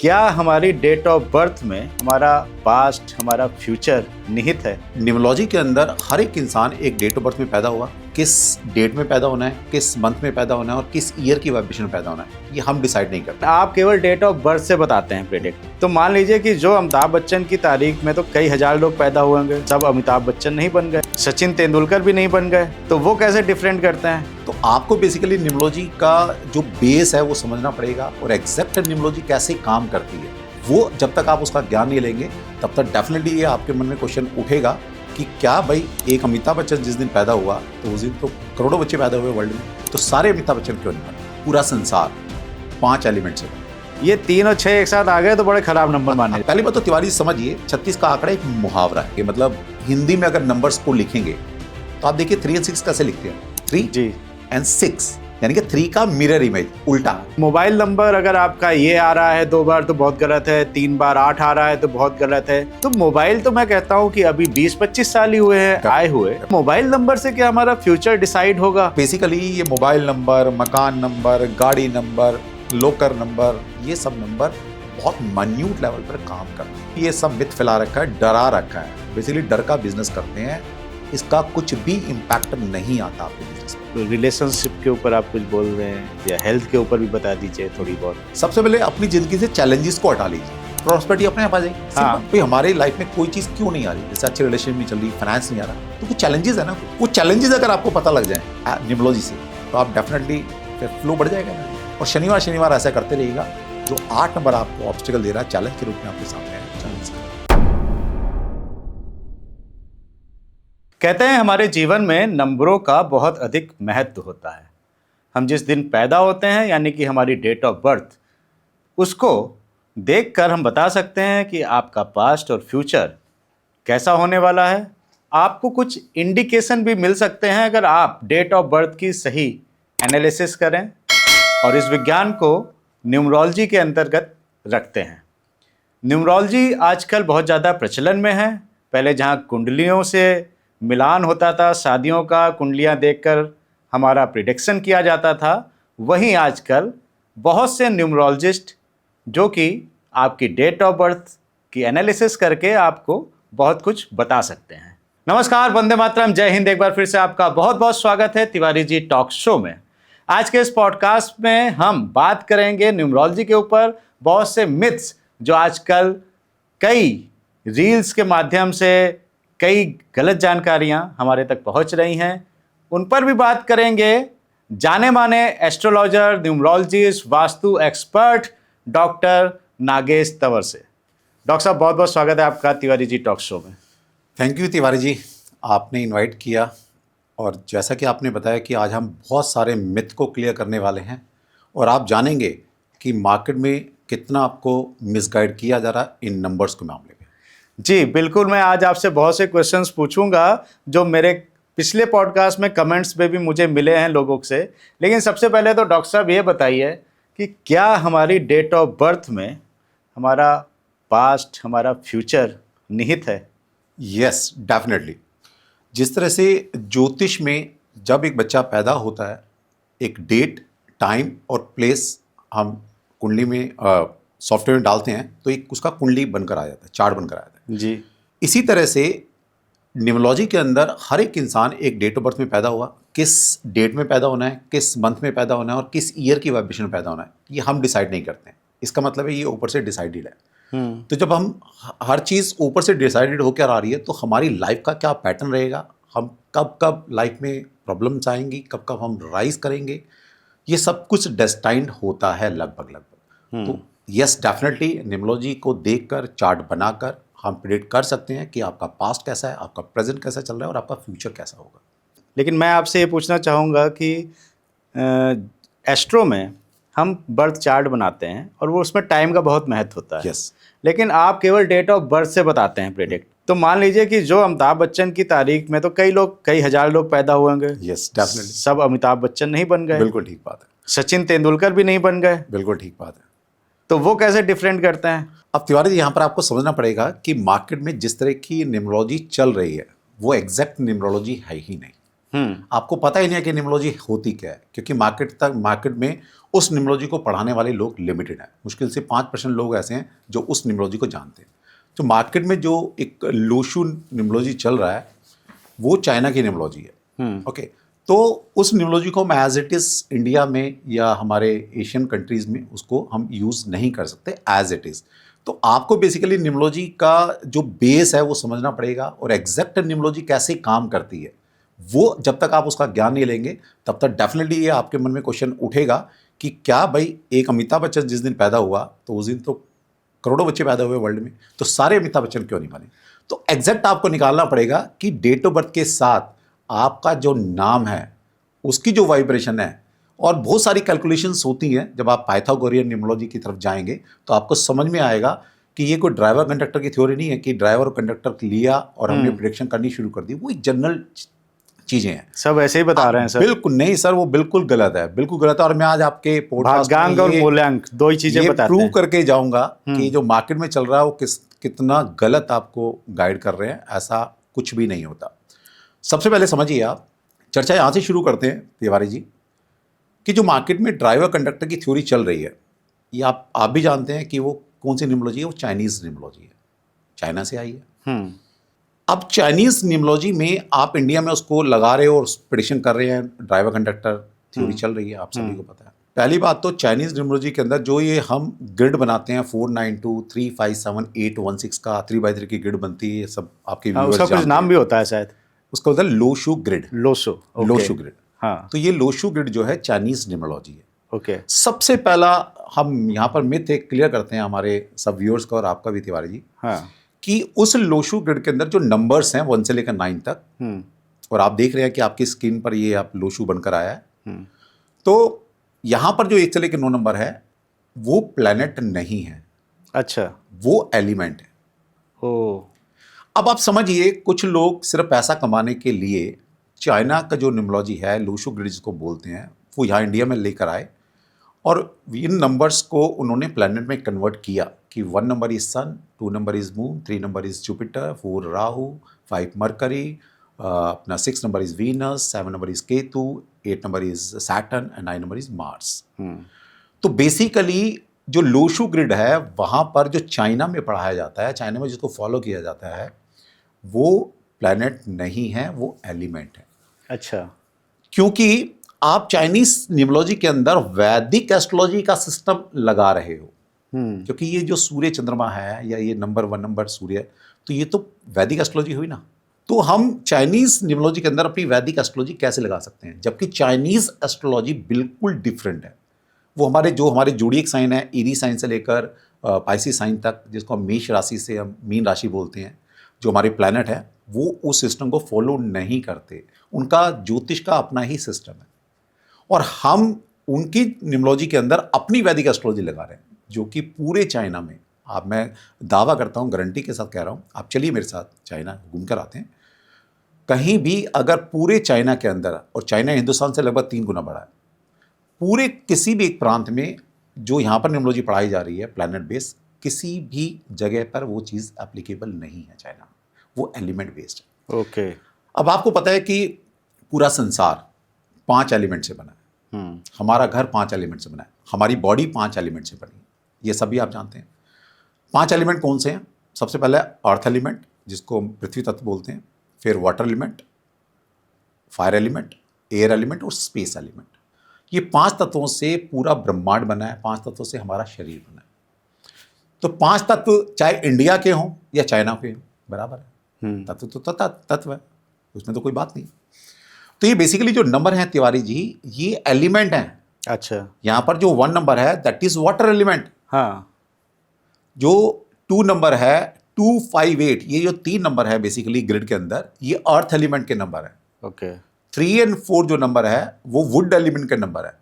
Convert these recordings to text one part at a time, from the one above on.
क्या हमारी date of birth में हमारा पास्ट, हमारा फ्यूचर निहित है? न्यूमरोलॉजी के अंदर हर एक इंसान एक डेट ऑफ बर्थ में पैदा हुआ, किस डेट में पैदा होना है, किस मंथ में पैदा होना है और किस ईयर की वाइब्रेशन में पैदा होना है, ये हम डिसाइड नहीं करते। आप केवल डेट ऑफ बर्थ से बताते हैं प्रेडिक्ट। तो मान लीजिए कि जो अमिताभ बच्चन की तारीख में तो कई हजार लोग पैदा हुए होंगे, सब अमिताभ बच्चन नहीं बन गए, सचिन तेंदुलकर भी नहीं बन गए, तो वो कैसे डिफरेंट करते हैं? तो आपको बेसिकली न्यूमरोलॉजी का जो बेस है वो समझना पड़ेगा और एग्जैक्ट न्यूमरोलॉजी कैसे काम करती है, वो जब तक आप उसका ज्ञान नहीं लेंगे तब तक डेफिनेटली ये आपके मन में क्वेश्चन उठेगा कि क्या भाई एक अमिताभ बच्चन जिस दिन पैदा हुआ तो उस दिन तो करोड़ों बच्चे पैदा हुए वर्ल्ड में, तो सारे अमिताभ बच्चन क्यों नहीं बने? पूरा संसार 5 एलिमेंट से बना। ये 3 और 6 एक साथ आ गए तो बड़े खराब नंबर माने। पहली बात तो तिवारी जी समझिए, 36 का आंकड़ा एक मुहावरा है, मतलब हिंदी में अगर नंबर्स को लिखेंगे तो आप देखिए 3 और 6 कैसे लिखते हैं, 3 जी एंड 6, यानी कि 3 का मिरर इमेज उल्टा। मोबाइल नंबर अगर आपका ये आ रहा है 2 बार तो बहुत गलत है, 3 बार 8 आ रहा है तो बहुत गलत है। तो मोबाइल तो मैं कहता हूँ कि अभी 20-25 साल ही हुए हैं आए हुए, मोबाइल नंबर से क्या हमारा फ्यूचर डिसाइड होगा? बेसिकली ये मोबाइल नंबर, मकान नंबर, गाड़ी नंबर, लोकर नंबर, ये सब नंबर बहुत माइन्यूट लेवल पर काम करते हैं। ये सब मिथ फैला रखा है, डरा रखा है, बेसिकली डर का बिजनेस करते हैं, इसका कुछ भी इम्पैक्ट नहीं आता आपके बिजनेस में। रिलेशनशिप के ऊपर आप कुछ बोल रहे हैं या हेल्थ के ऊपर भी बता दीजिए थोड़ी बहुत। सबसे पहले अपनी जिंदगी से चैलेंजेस को हटा लीजिए, प्रॉस्पेरिटी अपने आप आ जाएगी। हाँ। भाई हमारे लाइफ में कोई चीज क्यों नहीं आ रही, जैसे अच्छी रिलेशन नहीं चल रही, फाइनेंस नहीं आ रहा, तो कुछ चैलेंजेस है ना, वो चैलेंजेस अगर आपको पता लग जाए न्यूमरोलॉजी से तो आप डेफिनेटली फिर फ्लो बढ़ जाएगा। और शनिवार ऐसा करते रहिएगा, जो 8 नंबर आपको ऑब्स्टिकल दे रहा है चैलेंज के रूप में आपके सामने है। कहते हैं हमारे जीवन में नंबरों का बहुत अधिक महत्व होता है। हम जिस दिन पैदा होते हैं यानी कि हमारी डेट ऑफ बर्थ, उसको देखकर हम बता सकते हैं कि आपका पास्ट और फ्यूचर कैसा होने वाला है। आपको कुछ इंडिकेशन भी मिल सकते हैं अगर आप डेट ऑफ बर्थ की सही एनालिसिस करें और इस विज्ञान को न्यूमरोलॉजी के अंतर्गत रखते हैं। न्यूमरोलॉजी आजकल बहुत ज़्यादा प्रचलन में है। पहले जहाँ कुंडलियों से मिलान होता था, शादियों का कुंडलियाँ देखकर हमारा प्रिडिक्शन किया जाता था, वहीं आजकल बहुत से न्यूमरोलॉजिस्ट जो कि आपकी डेट ऑफ बर्थ की एनालिसिस करके आपको बहुत कुछ बता सकते हैं। नमस्कार, वंदे मातरम, जय हिंद। एक बार फिर से आपका बहुत बहुत स्वागत है तिवारी जी टॉक शो में। आज के इस पॉडकास्ट में हम बात करेंगे न्यूमरोलॉजी के ऊपर, बहुत से मिथ्स जो आजकल कई रील्स के माध्यम से कई गलत जानकारियां हमारे तक पहुंच रही हैं, उन पर भी बात करेंगे। जाने माने astrologer, numerologist, vastu expert doctor Nagesh Tanwar से। डॉक्टर साहब, बहुत बहुत स्वागत है आपका तिवारी जी टॉक शो में। थैंक यू तिवारी जी, आपने इनवाइट किया और जैसा कि आपने बताया कि आज हम बहुत सारे मिथ को क्लियर करने वाले हैं और आप जानेंगे कि मार्केट में कितना आपको मिसगाइड किया जा रहा है इन नंबर्स के मामले में। जी बिल्कुल, मैं आज आपसे बहुत से क्वेश्चंस पूछूंगा जो मेरे पिछले पॉडकास्ट में कमेंट्स में भी मुझे मिले हैं लोगों से। लेकिन सबसे पहले तो डॉक्टर साहब ये बताइए कि क्या हमारी डेट ऑफ बर्थ में हमारा पास्ट, हमारा फ्यूचर निहित है? Yes, definitely. जिस तरह से ज्योतिष में जब एक बच्चा पैदा होता है, एक डेट, टाइम और प्लेस हम कुंडली में सॉफ्टवेयर में डालते हैं तो एक उसका कुंडली बनकर आ जाता है, चार्ट बनकर आ जाता है जी। इसी तरह से न्यूमरोलॉजी के अंदर हर एक इंसान एक डेट ऑफ बर्थ में पैदा हुआ, किस डेट में पैदा होना है, किस मंथ में पैदा होना है और किस ईयर की वाइब्रेशन में पैदा होना है, ये हम डिसाइड नहीं करते हैं। इसका मतलब है ये ऊपर से डिसाइडेड है। तो जब हम हर चीज़ ऊपर से डिसाइडेड होकर आ रही है तो हमारी लाइफ का क्या पैटर्न रहेगा, हम कब कब लाइफ में प्रॉब्लम्स आएंगी, कब कब हम राइज करेंगे, ये सब कुछ डेस्टाइंड होता है लगभग। तो यस, डेफिनेटली न्यूमरोलॉजी को देखकर, चार्ट बनाकर हम प्रेडिक्ट कर सकते हैं कि आपका पास्ट कैसा है, आपका प्रेजेंट कैसा चल रहा है और आपका फ्यूचर कैसा होगा। लेकिन मैं आपसे ये पूछना चाहूँगा कि एस्ट्रो में हम बर्थ चार्ट बनाते हैं और वो उसमें टाइम का बहुत महत्व होता है। यस। लेकिन आप केवल डेट ऑफ बर्थ से बताते हैं प्रेडिक्ट। तो मान लीजिए कि जो अमिताभ बच्चन की तारीख में तो कई हजार लोग पैदा हुए होंगे। Yes, definitely. सब अमिताभ बच्चन नहीं बन गए। बिल्कुल ठीक बात है। सचिन तेंदुलकर भी नहीं बन गए। बिल्कुल ठीक बात है। तो वो कैसे डिफरेंट करते हैं? अब तिवारी जी, यहाँ पर आपको समझना पड़ेगा कि मार्केट में जिस तरह की न्यूमरोलॉजी चल रही है वो एग्जैक्ट न्यूमरोलॉजी है ही नहीं। आपको पता ही नहीं है कि न्यूमरोलॉजी होती क्या है, क्योंकि मार्केट में उस न्यूमरोलॉजी को पढ़ाने वाले लोग लिमिटेड हैं। मुश्किल से 5% लोग ऐसे हैं जो उस न्यूमरोलॉजी को जानते हैं। तो मार्केट में जो एक लोशू न्यूमरोलॉजी चल रहा है वो चाइना की न्यूमरोलॉजी है। ओके, तो उस न्यूमरोलॉजी को हम एज इट इज़ इंडिया में या हमारे एशियन कंट्रीज़ में उसको हम यूज़ नहीं कर सकते एज इट इज़। तो आपको बेसिकली न्यूमरोलॉजी का जो बेस है वो समझना पड़ेगा, और एग्जैक्ट न्यूमरोलॉजी कैसे काम करती है वो जब तक आप उसका ज्ञान नहीं लेंगे तब तक डेफिनेटली ये आपके मन में क्वेश्चन उठेगा कि क्या भाई, एक अमिताभ बच्चन जिस दिन पैदा हुआ तो उस दिन तो करोड़ों बच्चे पैदा हुए वर्ल्ड में, तो सारे अमिताभ बच्चन क्यों नहीं बने? तो एग्जैक्ट आपको निकालना पड़ेगा कि डेट ऑफ बर्थ के साथ आपका जो नाम है उसकी जो वाइब्रेशन है, और बहुत सारी कैलकुलेशंस होती हैं। जब आप पाइथागोरियन न्यूमरोलॉजी की तरफ जाएंगे तो आपको समझ में आएगा कि ये कोई ड्राइवर कंडक्टर की थ्योरी नहीं है कि ड्राइवर और कंडक्टर लिया और हमने प्रेडिक्शन करनी शुरू कर दी। वो एक जनरल चीजें हैं। सब ऐसे ही बता रहे हैं सर। बिल्कुल नहीं सर, वो बिल्कुल गलत है, बिल्कुल गलत है। और मैं आज आपके पॉडकास्ट भाग्यांक और मूल्यांक दो ही चीजें बताते प्रूव हैं। करके जाऊंगा कि जो मार्केट में चल रहा है वो कितना गलत आपको गाइड कर रहे हैं। ऐसा कुछ भी नहीं होता। सबसे पहले समझिए, आप चर्चा यहाँ से शुरू करते हैं तिवारी जी, कि जो मार्केट में ड्राइवर कंडक्टर की थ्योरी चल रही है, ये आप भी जानते हैं कि वो कौन सी न्यूमरोलॉजी है? वो चाइनीज न्यूमरोलॉजी है, चाइना से आई है। अब चाइनीज न्यूमरोलॉजी में आप इंडिया में उसको लगा रहे हो और प्रेडिक्शन कर रहे हैं, ड्राइवर कंडक्टर थ्योरी चल रही है, आप सभी को पता है। पहली बात तो चाइनीज न्यूमरोलॉजी के अंदर जो ये हम ग्रिड बनाते हैं 492 357 816 का 3x3 की ग्रिड बनती है, ये सब आपके व्यूअर्स उसका कुछ नाम भी होता है शायद, उसका होता है लोशू ग्रिड। लोशो, लोशू ग्रिड, हाँ। तो ये लोशू ग्रिड जो है चाइनीज न्यूमरोलॉजी है। ओके, सबसे पहला हम यहाँ पर मिथ एक क्लियर करते हैं हमारे सब व्यूअर्स का और आपका भी तिवारी जी, हाँ। कि उस लोशू ग्रिड के अंदर जो नंबर्स हैं 1 से लेकर 9 तक, और आप देख रहे हैं कि आपकी स्क्रीन पर ये आप लोशू बनकर आया है, तो यहाँ पर जो 1 से लेकर 9 नंबर है वो प्लैनेट नहीं है। अच्छा, वो एलिमेंट है। ओ, अब आप समझिए, कुछ लोग सिर्फ पैसा कमाने के लिए चाइना का जो न्यूमरोलॉजी है, लोशू ग्रिड जिसको बोलते हैं, वो यहाँ इंडिया में लेकर आए और इन नंबर्स को उन्होंने प्लैनेट में कन्वर्ट किया कि 1 number is sun, 2 number is moon, 3 number is Jupiter, 4 Rahu, 5 Mercury, अपना 6 number is Venus, 7 number is Ketu, 8 number is Saturn and 9 number is Mars. तो बेसिकली जो लोशू ग्रिड है वहाँ पर जो चाइना में पढ़ाया जाता है, चाइना में जिसको फॉलो किया जाता है, वो प्लैनेट नहीं है, वो एलिमेंट है। अच्छा, क्योंकि आप चाइनीज न्यूमरोलॉजी के अंदर वैदिक एस्ट्रोलॉजी का सिस्टम लगा रहे हो, क्योंकि ये जो सूर्य चंद्रमा है या ये नंबर 1 नंबर सूर्य, तो ये तो वैदिक एस्ट्रोलॉजी हुई ना। तो हम चाइनीज न्यूमरोलॉजी के अंदर अपनी वैदिक एस्ट्रोलॉजी कैसे लगा सकते हैं, जबकि चाइनीज एस्ट्रोलॉजी बिल्कुल डिफरेंट है। वो हमारे जोडिएक साइन है, ईरी साइन से लेकर पाइसी साइन तक, जिसको हम मेष राशि से हम मीन राशि बोलते हैं, जो हमारे प्लैनेट है, वो उस सिस्टम को फॉलो नहीं करते। उनका ज्योतिष का अपना ही सिस्टम है, और हम उनकी न्यूमरोलॉजी के अंदर अपनी वैदिक एस्ट्रोलॉजी लगा रहे हैं, जो कि पूरे चाइना में, आप, मैं दावा करता हूँ, गारंटी के साथ कह रहा हूँ, आप चलिए मेरे साथ चाइना घूम कर आते हैं। कहीं भी अगर पूरे चाइना के अंदर, और चाइना हिंदुस्तान से लगभग 3 गुना बड़ा है, पूरे किसी भी एक प्रांत में जो यहाँ पर न्यूमरोलॉजी पढ़ाई जा रही है प्लैनेट बेस्ड, किसी भी जगह पर वो चीज़ एप्लीकेबल नहीं है चाइना, वो एलिमेंट बेस्ड है। ओके। अब आपको पता है कि पूरा संसार 5 एलिमेंट से बना है। हमारा घर 5 एलिमेंट से बना है, हमारी बॉडी 5 एलिमेंट से बनी है, ये सभी आप जानते हैं। 5 एलिमेंट कौन से हैं? सबसे पहले अर्थ एलिमेंट, जिसको हम पृथ्वी तत्व बोलते हैं, फिर water element, fire element, air element और स्पेस एलिमेंट। ये 5 तत्वों से पूरा ब्रह्मांड बना है, 5 तत्वों से हमारा शरीर बना है। तो 5 तत्व चाहे इंडिया के हों या चाइना के हों, बराबर है। तत्व तो तत्व है, उसमें तो कोई बात नहीं। तो ये बेसिकली जो नंबर हैं तिवारी जी, ये एलिमेंट हैं। अच्छा, यहाँ पर जो 1 नंबर है दैट इज वाटर एलिमेंट। हाँ। जो 2 नंबर है 258, ये जो 3 नंबर है बेसिकली ग्रिड के अंदर, ये अर्थ एलिमेंट के नंबर है। ओके। 3 और 4 जो नंबर है वो वुड एलिमेंट के नंबर है,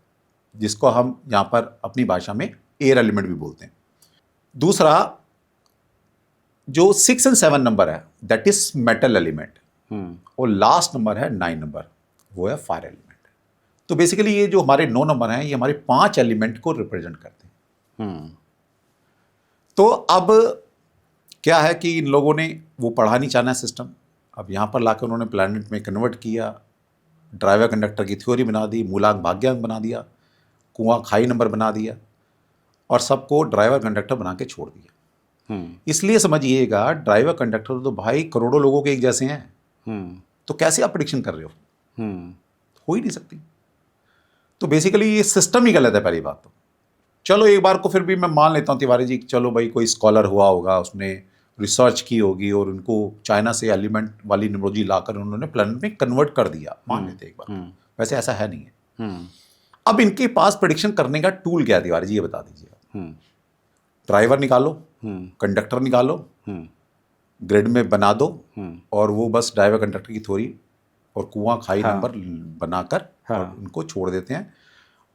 जिसको हम यहाँ पर अपनी भाषा में एयर एलिमेंट भी बोलते हैं। दूसरा जो 6 और 7 नंबर है दैट इज मेटल एलिमेंट, और लास्ट नंबर है 9 नंबर, वो है फायर एलिमेंट। तो बेसिकली ये जो हमारे 9 नंबर हैं, ये हमारे 5 एलिमेंट को रिप्रेजेंट करते हैं। तो अब क्या है कि इन लोगों ने वो पढ़ा नहीं चाइना सिस्टम, अब यहाँ पर लाकर उन्होंने प्लैनेट में कन्वर्ट किया, ड्राइवर कंडक्टर की थ्योरी बना दी, मूलांक भाग्यांक बना दिया, कुआं खाई नंबर बना दिया और सबको ड्राइवर कंडक्टर बना के छोड़ दिया। इसलिए समझिएगा ड्राइवर कंडक्टर तो भाई करोड़ों लोगों के एक जैसे हैं, तो कैसे आप प्रेडिक्शन कर रहे हो ही नहीं सकती। तो बेसिकली ये सिस्टम ही गलत है पहली बात तो। चलो एक बार को फिर भी मैं मान लेता हूँ तिवारी जी, चलो भाई कोई स्कॉलर हुआ होगा, उसने रिसर्च की होगी और उनको चाइना से एलिमेंट वाली न्यूमरोलॉजी लाकर उन्होंने प्लेनेट में कन्वर्ट कर दिया, मान लेते एक बार। वैसे ऐसा है नहीं है। अब इनके पास प्रेडिक्शन करने का टूल क्या है तिवारी जी, ये बता दीजिए आप। ड्राइवर निकालो, कंडक्टर निकालो, ग्रिड में बना दो और वो बस ड्राइवर कंडक्टर की थ्योरी और कुआं खाई नंबर बनाकर और उनको छोड़ देते हैं।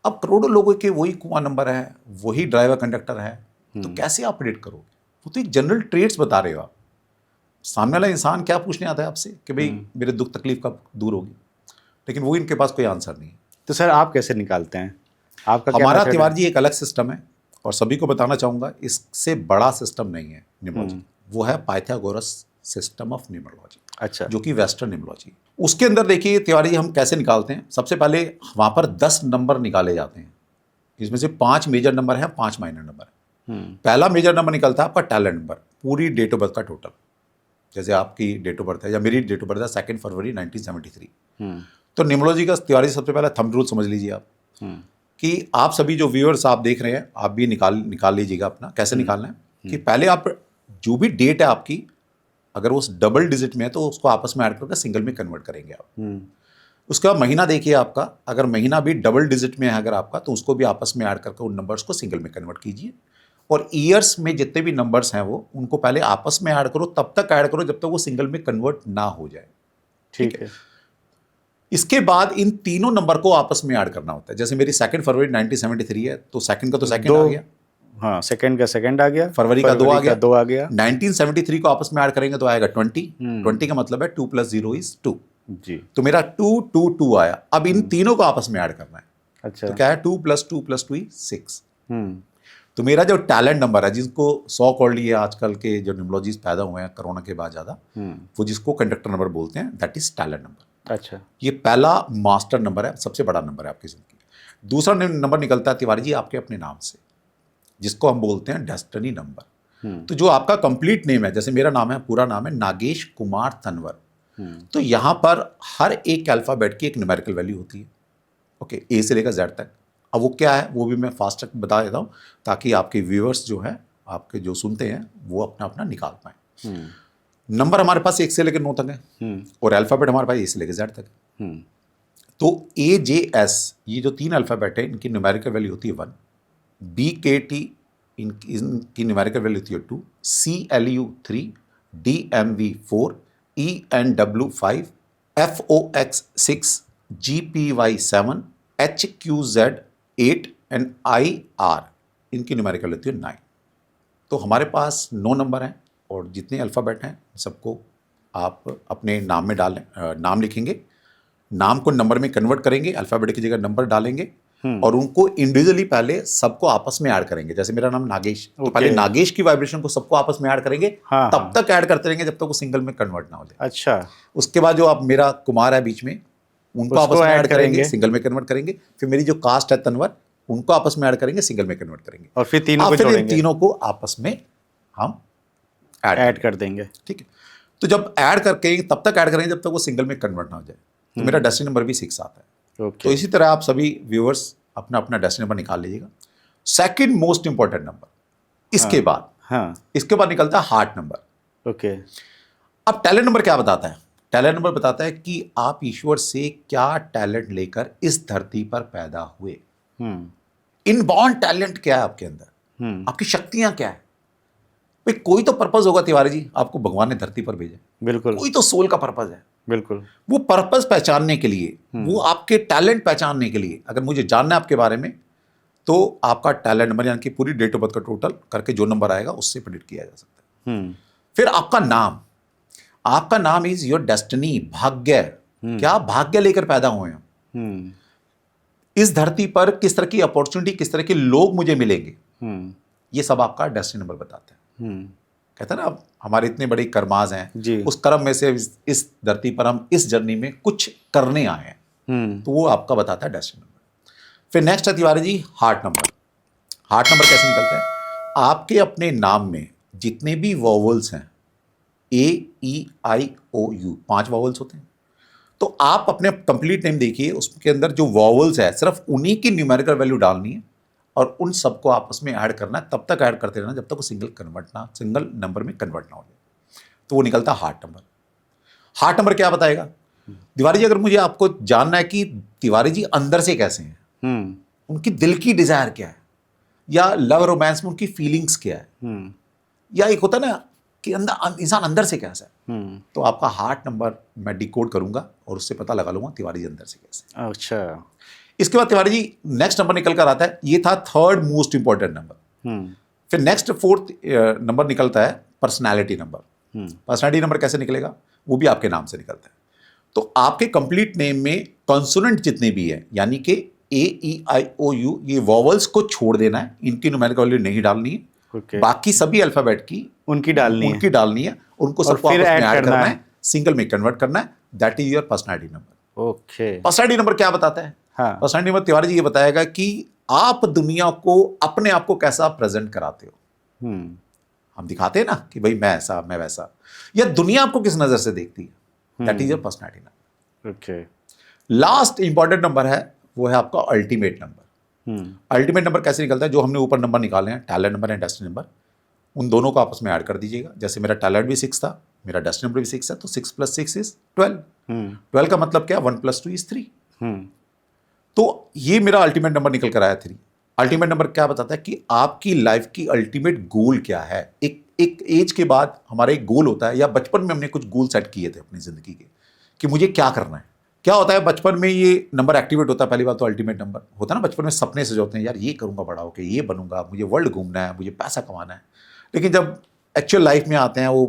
अब करोड़ों लोगों के वही कुआं नंबर है, वही ड्राइवर कंडक्टर है, तो कैसे आप प्रेडिक्ट करोगे? वो तो एक जनरल ट्रेड्स बता रहे हो आप। सामने वाला इंसान क्या पूछने आता है आपसे कि भाई मेरे दुख तकलीफ कब दूर होगी, लेकिन वो इनके पास कोई आंसर नहीं है। तो सर आप कैसे निकालते हैं? आपका क्या हमारा method है? तिवारी जी एक अलग सिस्टम है और सभी को बताना चाहूँगा, इससे बड़ा सिस्टम नहीं है न्यूमरोलॉजी। वो है पाइथागोरस सिस्टम ऑफ न्यूमरोलॉजी, अच्छा, जो कि वेस्टर्न न्यूमरोलॉजी। उसके अंदर देखिए तिवारी जी हम कैसे निकालते हैं। सबसे पहले वहाँ पर 10 नंबर निकाले जाते हैं, इसमें से 5 मेजर नंबर हैं, 5 माइनर नंबर हैं। पहला मेजर नंबर निकलता है आपका टैलेंट नंबर, पूरी डेट ऑफ बर्थ का टोटल। जैसे आपकी डेट ऑफ बर्थ है या मेरी डेट ऑफ बर्थ है 2 फरवरी 1973, तो न्यूमरोलॉजी का तिवारी सबसे पहले थंब रूल समझ लीजिए आप कि आप सभी जो व्यूअर्स आप देख रहे हैं, आप भी निकाल लीजिएगा अपना। कैसे निकालना है कि पहले आप जो भी डेट है आपकी, अगर वो डबल डिजिट में है तो उसको आपस में ऐड करके सिंगल में कन्वर्ट करेंगे आप। उसके बाद महीना देखिए आपका, अगर महीना भी डबल डिजिट में है अगर आपका, तो उसको भी आपस में ऐड करके उन नंबर्स को सिंगल में कन्वर्ट कीजिए। और ईयर्स में जितने भी नंबर्स हैं वो उनको पहले आपस में ऐड करो, तब तक ऐड करो जब तक वो सिंगल में कन्वर्ट ना हो जाए। ठीक है। इसके बाद इन तीनों नंबर को आपस में ऐड करना होता है। जैसे मेरी 2 फरवरी 1973 है, तो सेकंड का तो सेकंड आ गया, हाँ, सेकंड का सेकंड आ गया, फरवरी का 2 आ गया। 1973 को आपस में ऐड करेंगे तो आएगा 20। 20 का मतलब है 2 + 0 = 2 जी। तो मेरा 2 2 2 आया। अब इन तीनों को आपस में ऐड करना है। अच्छा, तो क्या है 2 + 2 + 2 = 6। तो मेरा जो टैलेंट नंबर है, जिसको सो कॉल्ड ये आजकल के जो न्यूमरोलॉजिस्ट पैदा हुए हैं कोरोना के बाद ज़्यादा, वो जिसको कंडक्टर नंबर बोलते हैं, दैट इज टैलेंट नंबर। अच्छा, ये पहला मास्टर नंबर है, सबसे बड़ा नंबर है आपकी जिंदगी। दूसरा नंबर निकलता है तिवारी जी आपके अपने नाम से, जिसको हम बोलते हैं डेस्टिनी नंबर। तो जो आपका कंप्लीट नेम है, जैसे मेरा नाम है, पूरा नाम है नागेश कुमार तनवर, तो यहाँ पर हर एक अल्फाबेट की एक न्यूमेरिकल वैल्यू होती है। ओके, ए से लेकर जेड तक। अब वो क्या है वो भी मैं फास्ट बता देता हूँ, ताकि आपके व्यूअर्स जो हैं, आपके जो सुनते हैं, वो अपना अपना निकाल पाएँ। नंबर हमारे पास 1 से लेकर 9 तक है और अल्फ़ाबेट हमारे पास ए से लेकर जेड तक है। तो AJS ये जो 3 अल्फ़ाबेट है, इनकी न्यूमेरिकल वैल्यू होती है 1, BKT इनकी न्यूमेरिकल वैल्यू होती है 2, CLU 3, DMV 4, ENW 5, FOX 6, GPY 7, HQZ 8 and IR इनकी न्यूमेरिकल होती है 9। तो हमारे पास 9 नंबर हैं और जितने अल्फ़ाबेट हैं सबको आप अपने नाम में डालें, नाम लिखेंगे, नाम को नंबर में कन्वर्ट करेंगे, अल्फ़ाबेट की जगह नंबर डालेंगे और उनको इंडिविजुअली पहले सबको आपस में ऐड करेंगे। जैसे मेरा नाम नागेश, तो पहले नागेश की वाइब्रेशन को सबको आपस में ऐड करेंगे, तब तक ऐड करते रहेंगे जब तक वो सिंगल में कन्वर्ट ना हो जाए। अच्छा, उसके बाद जो आप मेरा कुमार है बीच में, उनको आपस में ऐड करेंगे, सिंगल में कन्वर्ट करेंगे। फिर मेरी जो कास्ट है तनवर, उनको आपस में ऐड करेंगे, सिंगल में कन्वर्ट करेंगे और फिर तीनों को जोड़ेंगे। तीनों को आपस में हम ऐड कर देंगे। ठीक है। तो जब ऐड करके तब तक ऐड करेंगे जब तक वो सिंगल में कन्वर्ट ना हो जाए। तो मेरा डेस्टिनी नंबर भी 6 आता है। तो इसी तरह आप सभी व्यूअर्स अपना अपना डेस्टिनी नंबर निकाल लीजिएगा। सेकंड मोस्ट इंपॉर्टेंट नंबर इसके बाद, इसके बाद निकलता है हार्ट नंबर। ओके। अब टैलेंट नंबर क्या बताता है? टैलेंट नंबर बताता है कि आप ईश्वर से क्या टैलेंट लेकर इस धरती पर पैदा हुए। इनबॉर्न टैलेंट क्या है आपके अंदर, आपकी शक्तियां क्या है। भाई कोई तो पर्पस होगा तिवारी जी, आपको भगवान ने धरती पर भेजा। बिल्कुल, कोई तो सोल का पर्पस है। बिल्कुल, वो पर्पस पहचानने के लिए, वो आपके टैलेंट पहचानने के लिए, अगर मुझे जानना है आपके बारे में, तो आपका टैलेंट नंबर यानी कि पूरी डेट ऑफ बर्थ का टोटल करके जो नंबर आएगा उससे प्रेडिक्ट किया जा सकता है। फिर आपका नाम, आपका नाम इज योर डेस्टिनी, भाग्य। क्या भाग्य लेकर पैदा हुए हैं इस धरती पर, किस तरह की अपॉर्चुनिटी, किस तरह के लोग मुझे मिलेंगे, ये सब आपका डेस्टिनी नंबर बताता है। कहता है ना, हमारे इतने बड़े कर्माज हैं, उस कर्म में से इस धरती पर हम इस जर्नी में कुछ करने आए हैं। तो वो आपका बताता है डेस्टिनी नंबर। फिर नेक्स्ट है Tiwari ji heart number. Heart number कैसे निकलता है? आपके अपने नाम में जितने भी वॉवल्स हैं, AEIOU 5 वॉवल्स होते हैं, तो आप अपने कंप्लीट नेम देखिए, उसके अंदर जो वॉवल्स है सिर्फ उन्हीं की न्यूमेरिकल वैल्यू डालनी है और उन सबको आपस में ऐड करना है, तब तक ऐड करते रहना जब तक वो सिंगल नंबर में कन्वर्ट ना हो जाए। तो वो निकलता है हार्ट नंबर। हार्ट नंबर क्या बताएगा? तिवारी जी, अगर मुझे आपको जानना है कि तिवारी जी अंदर से कैसे हैं, उनकी दिल की डिजायर क्या है, या लव रोमांस में उनकी फीलिंग्स क्या है, या एक होता है ना कि अंदर इंसान अंदर से कैसा है, तो आपका हार्ट नंबर मैं डिकोड करूंगा और उससे पता लगा लूंगा तिवारी जी अंदर से कैसे। अच्छा। इसके बाद तिवारी जी नेक्स्ट नंबर निकल कर आता है, ये था थर्ड मोस्ट इंपॉर्टेंट नंबर। फिर नेक्स्ट फोर्थ नंबर निकलता है पर्सनैलिटी नंबर। पर्सनैलिटी नंबर कैसे निकलेगा? वो भी आपके नाम से निकलता है। तो आपके कंप्लीट नेम में कॉन्सोनेंट जितने भी है, यानी कि AEIOU, ये वॉवल्स को छोड़ देना है, इनकी न्यूमेरिकल वैल्यू नहीं डालनी है। Okay. बाकी सभी अल्फाबेट की उनकी डालनी है, उनको और सबको फिर आपस में ऐड ऐड करना करना है। है, सिंगल में कन्वर्ट करना है। That is your personality number. Okay. Personality number क्या बताता है? हाँ। पर्सनैलिटी नंबर तिवारी जी ये बताएगा कि आप दुनिया को अपने आप को कैसा प्रेजेंट कराते हो। हम दिखाते हैं ना कि भाई मैं ऐसा, मैं वैसा, या दुनिया आपको किस नजर से देखती है। That is your personality number. Okay. Last important number है, वो है आपका अल्टीमेट नंबर। अल्टीमेट नंबर कैसे निकलता है? जो हमने ऊपर नंबर निकाले हैं, talent number and destiny number, उन दोनों को आपस में ऐड कर दीजिएगा। जैसे मेरा टैलेंट भी 6 था, मेरा डेस्टिनी नंबर भी 6 है, तो 6 + 6 = 12। 12 का मतलब क्या? 1 + 2 = 3। तो ये मेरा अल्टीमेट नंबर निकल कर आया 3। अल्टीमेट नंबर क्या बताता है कि आपकी लाइफ की अल्टीमेट गोल क्या है। एक एज के बाद हमारा एक गोल होता है, या बचपन में हमने कुछ गोल सेट किए थे अपनी जिंदगी के कि मुझे क्या करना है। क्या होता है बचपन में ये नंबर एक्टिवेट होता है। पहली बात तो अल्टीमेट नंबर होता है ना, बचपन में सपने से जो होते हैं, यार ये करूंगा बड़ा होकर, ये बनूंगा, मुझे वर्ल्ड घूमना है, मुझे पैसा कमाना है। लेकिन जब एक्चुअल लाइफ में आते हैं, वो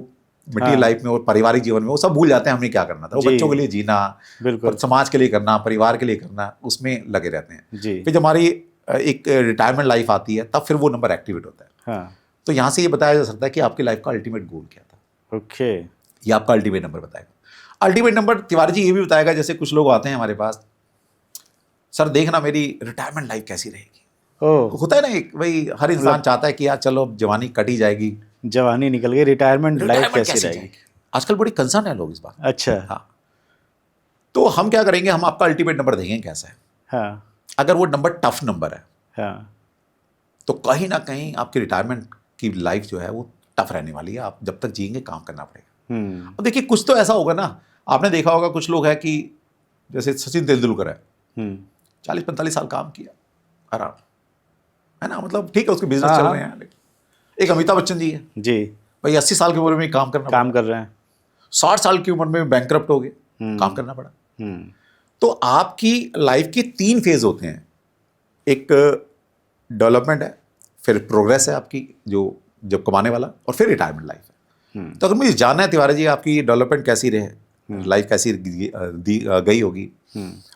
मटीरियल लाइफ में और पारिवारिक जीवन में, वो सब भूल जाते हैं हमने क्या करना था। वो बच्चों के लिए जीना, बिल्कुल, समाज के लिए करना, परिवार के लिए करना, उसमें लगे रहते हैं। जी। फिर जब हमारी एक रिटायरमेंट लाइफ आती है, तब फिर वो नंबर एक्टिवेट होता है। हाँ। तो यहाँ से ये बताया जा सकता है कि आपकी लाइफ का अल्टीमेट गोल क्या था। ओके। ये आपका अल्टीमेट नंबर बताएगा। अल्टीमेट नंबर तिवारी जी ये भी बताएगा, जैसे कुछ लोग आते हैं हमारे पास, सर देखना मेरी रिटायरमेंट लाइफ कैसी रहेगी। ओह, होता है ना, एक भाई हर इंसान चाहता है कि यार चलो अब जवानी कटी जाएगी, जवानी निकल गई, रिटायरमेंट लाइफ कैसी कैसी रहेगी। जाएगी। आजकल बड़ी कंसर्न है लोग इस बात। अच्छा। हाँ, तो हम क्या करेंगे, हम आपका अल्टीमेट नंबर देखेंगे कैसा है। हाँ। अगर वो नंबर टफ नंबर है, हाँ। तो कहीं ना कहीं आपकी रिटायरमेंट की लाइफ जो है वो टफ रहने वाली है। आप जब तक जिएंगे काम करना पड़ेगा। अब देखिए कुछ तो ऐसा होगा ना, आपने देखा होगा कुछ लोग हैं कि जैसे सचिन तेंदुलकर है, 40-45 साल काम किया आराम, है ना, मतलब ठीक है उसके बिजनेस चल रहे हैं। एक अमिताभ बच्चन जी है जी, भाई, 80 साल की उम्र में काम कर रहे हैं। 60 साल की उम्र में बैंकरप्ट हो गए, काम करना पड़ा। तो आपकी लाइफ के 3 फेज होते हैं। एक डेवलपमेंट है, फिर प्रोग्रेस है आपकी जो जब कमाने वाला, और फिर रिटायरमेंट लाइफ है। तो अगर मुझे जानना है तिवारी जी आपकी डेवलपमेंट कैसी रहे, लाइफ कैसी गई होगी,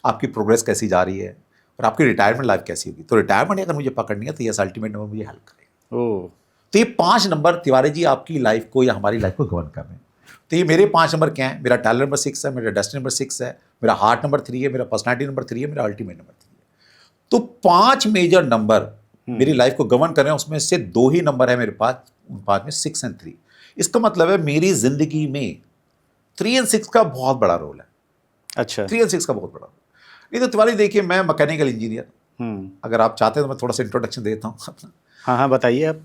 आपकी प्रोग्रेस कैसी जा रही है, और आपकी रिटायरमेंट लाइफ कैसी होगी, तो रिटायरमेंट अगर मुझे पकड़नी है तो यस अल्टीमेट नंबर मुझे हेल्प करेगा। ओह, तो ये 5 नंबर तिवारी जी आपकी लाइफ को या हमारी लाइफ को गवर्न कर रहे हैं। तो ये मेरे 5 नंबर क्या है? मेरा टैलेंट नंबर 6 है, मेरा डेस्टिनी नंबर 6 है, मेरा हार्ट नंबर 3 है, मेरा पर्सनैलिटी नंबर 3 है, मेरा अल्टीमेट नंबर 3 है। तो 5 मेजर नंबर मेरी लाइफ को गवर्न कर रहे हैं। उसमें से 2 ही नंबर है मेरे पास, उन 5 में 6 और 3। इसका मतलब है मेरी जिंदगी में 3 और 6 का बहुत बड़ा रोल है। अच्छा। 3 और 6 का बहुत बड़ा रोल। नहीं तो तिवारी देखिए, मैं मैकेनिकल इंजीनियर, अगर आप चाहते हैं तो मैं थोड़ा सा इंट्रोडक्शन देता हूँ अपना। हाँ हाँ, बताइए आप।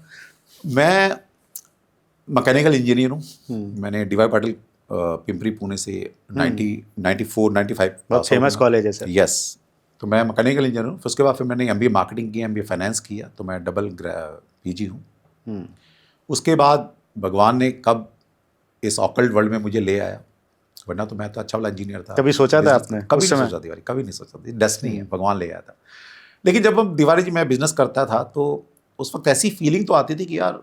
मैं मैकेनिकल इंजीनियर हूँ। मैंने DY पाटिल पिंपरी पुणे से 94-95 बहुत फेमस कॉलेज है सर। यस, तो मैं मैकेनिकल इंजीनियर हूँ। फिर उसके बाद फिर मैंने MBA मार्केटिंग किया, MBA फाइनेंस किया, तो मैं डबल PG हूँ। उसके बाद भगवान ने कब इस ऑकल्ट वर्ल्ड में मुझे ले आया, वरना तो मैं तो अच्छा वाला इंजीनियर था। कभी सोचा था आपने? कभी नहीं सोचा तिवारी, कभी नहीं सोचा। डेस्टिनी है, भगवान ले आया था। लेकिन जब हम तिवारी जी मैं बिजनेस करता था, तो उस वक्त ऐसी फीलिंग तो आती थी कि यार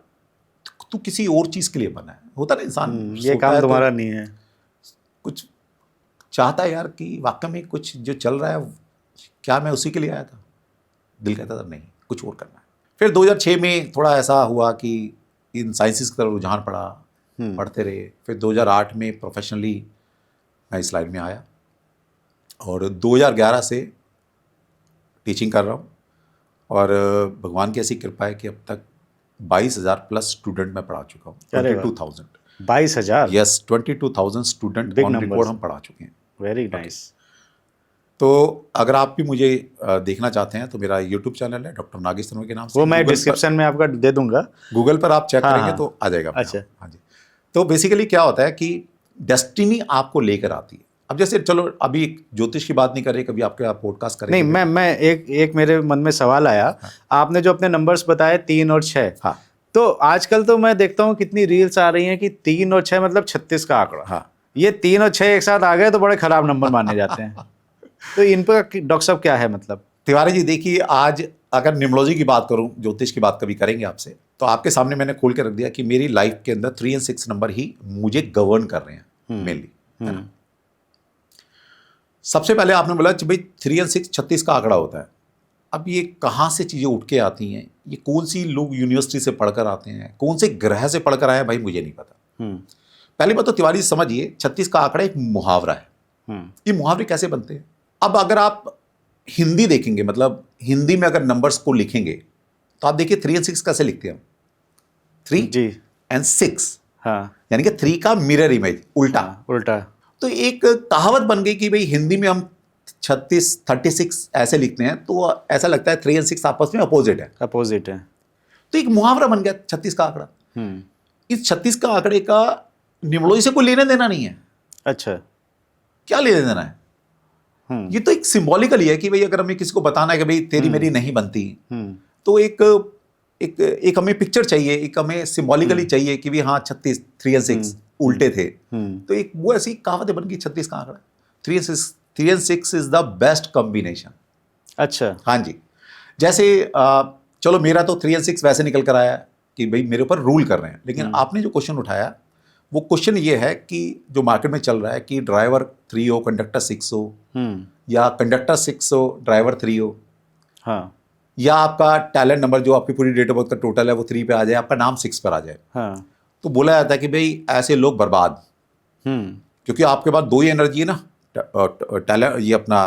तू किसी और चीज़ के लिए बना है। होता ना इंसान, ये काम तुम्हारा नहीं है, कुछ चाहता है यार कि वाकई में कुछ जो चल रहा है, क्या मैं उसी के लिए आया था? दिल कहता था नहीं, कुछ और करना है। फिर 2006 में थोड़ा ऐसा हुआ कि इन साइंसेस की तरफ रुझान पड़ा, पढ़ते रहे। फिर 2008 में प्रोफेशनली मैं इस लाइन में आया, और 2011 से टीचिंग कर रहा हूँ और भगवान की ऐसी कृपा है कि अब तक 22,000 प्लस स्टूडेंट मैं पढ़ा चुका हूँ। अरे वाह। 22,000। 22,000। Yes, 22,000 student Big on numbers. Record हम पढ़ा चुके हैं। Very nice. तो अगर आप भी मुझे देखना चाहते हैं तो मेरा यूट्यूब चैनल है डॉक्टर नागेश तन्वर के नाम से। वो मैं गूगल पर- डिस्क्रिप्शन में आपका दे दूंगा। गूगल पर आप चेक हाँ, करेंगे हाँ। तो आ जाएगा अपने अच्छा। आप। हाँ जी। तो बेसिकली क्या होता है कि डेस्टिनी आपको लेकर आती है। अब जैसे चलो अभी ज्योतिष की बात नहीं कर रहे, कभी आपके आप पॉडकास्ट करेंगे। नहीं, मैं एक मेरे मन में सवाल आया। आपने जो अपने नंबर्स बताए 3 और 6, हाँ तो आजकल तो मैं देखता हूँ कितनी रील्स आ रही हैं कि 3 और 6 मतलब 36 का आंकड़ा। हाँ। ये 3 और 6 एक साथ आ गए तो बड़े खराब नंबर माने जाते हैं। तो इन पर डॉक्टर साहब क्या है मतलब? तिवारी जी देखिए, आज अगर न्यूमरोलॉजी की बात करूं, ज्योतिष की बात कभी करेंगे आपसे, तो आपके सामने मैंने खोल के रख दिया कि मेरी लाइफ के अंदर 3 और 6 नंबर ही मुझे गवर्न कर रहे हैं मेनली, है ना। सबसे पहले आपने बोला कि भाई 3 और 6 36 का आंकड़ा होता है। अब ये कहाँ से चीज़ें उठ के आती हैं, ये कौन सी लोग यूनिवर्सिटी से पढ़कर आते हैं, कौन से ग्रह से पढ़कर आए हैं, भाई मुझे नहीं पता। पहली बात तो तिवारी जी समझिए, 36 का आंकड़ा एक मुहावरा है। ये मुहावरे कैसे बनते हैं? अब अगर आप हिंदी देखेंगे, मतलब हिंदी में अगर नंबर्स को लिखेंगे तो आप देखिए 3 और 6 कैसे लिखते हैं हम? 3 जी एंड 6, हाँ, यानी कि 3 का मिरर इमेज, उल्टा। उल्टा। तो एक कहावत बन गई कि भाई हिंदी में हम 36 ऐसे लिखते हैं तो ऐसा लगता है 3 और 6 आपस में अपोजिट है। अपोजिट है। तो एक मुहावरा बन गया 36 का आंकड़ा। इस 36 का आंकड़े का न्यूमरोलॉजी से कोई लेना देना नहीं है। अच्छा। क्या लेना देना है? ये तो एक सिंबॉलिकल ही है कि भाई अगर हमें किसी को बताना है कि भाई तेरी मेरी नहीं बनती, तो एक हमें पिक्चर चाहिए, एक हमें सिंबॉलिकली चाहिए कि भाई हाँ 36 3 और 6 उल्टे थे। तो एक वो ऐसी कहावत बन गई 36 का आंकड़ा। 3 और 6 इज द बेस्ट कॉम्बिनेशन। अच्छा। हाँ जी। जैसे चलो मेरा तो 3 और 6 वैसे निकल कर आया कि भाई मेरे ऊपर रूल कर रहे हैं, लेकिन आपने जो क्वेश्चन उठाया वो क्वेश्चन ये है कि जो मार्केट में चल रहा है कि ड्राइवर 3 हो, कंडक्टर 6 हो, या कंडक्टर 6 हो, ड्राइवर 3 हो, हाँ या आपका टैलेंट नंबर जो आपकी पूरी डेट ऑफ बर्थ का टोटल है वो 3 पे आ जाए, आपका नाम 6 पर आ जाए। हाँ। तो बोला जाता है कि भाई ऐसे लोग बर्बाद, क्योंकि आपके पास 2 ही एनर्जी है ना, टैलेंट, ये अपना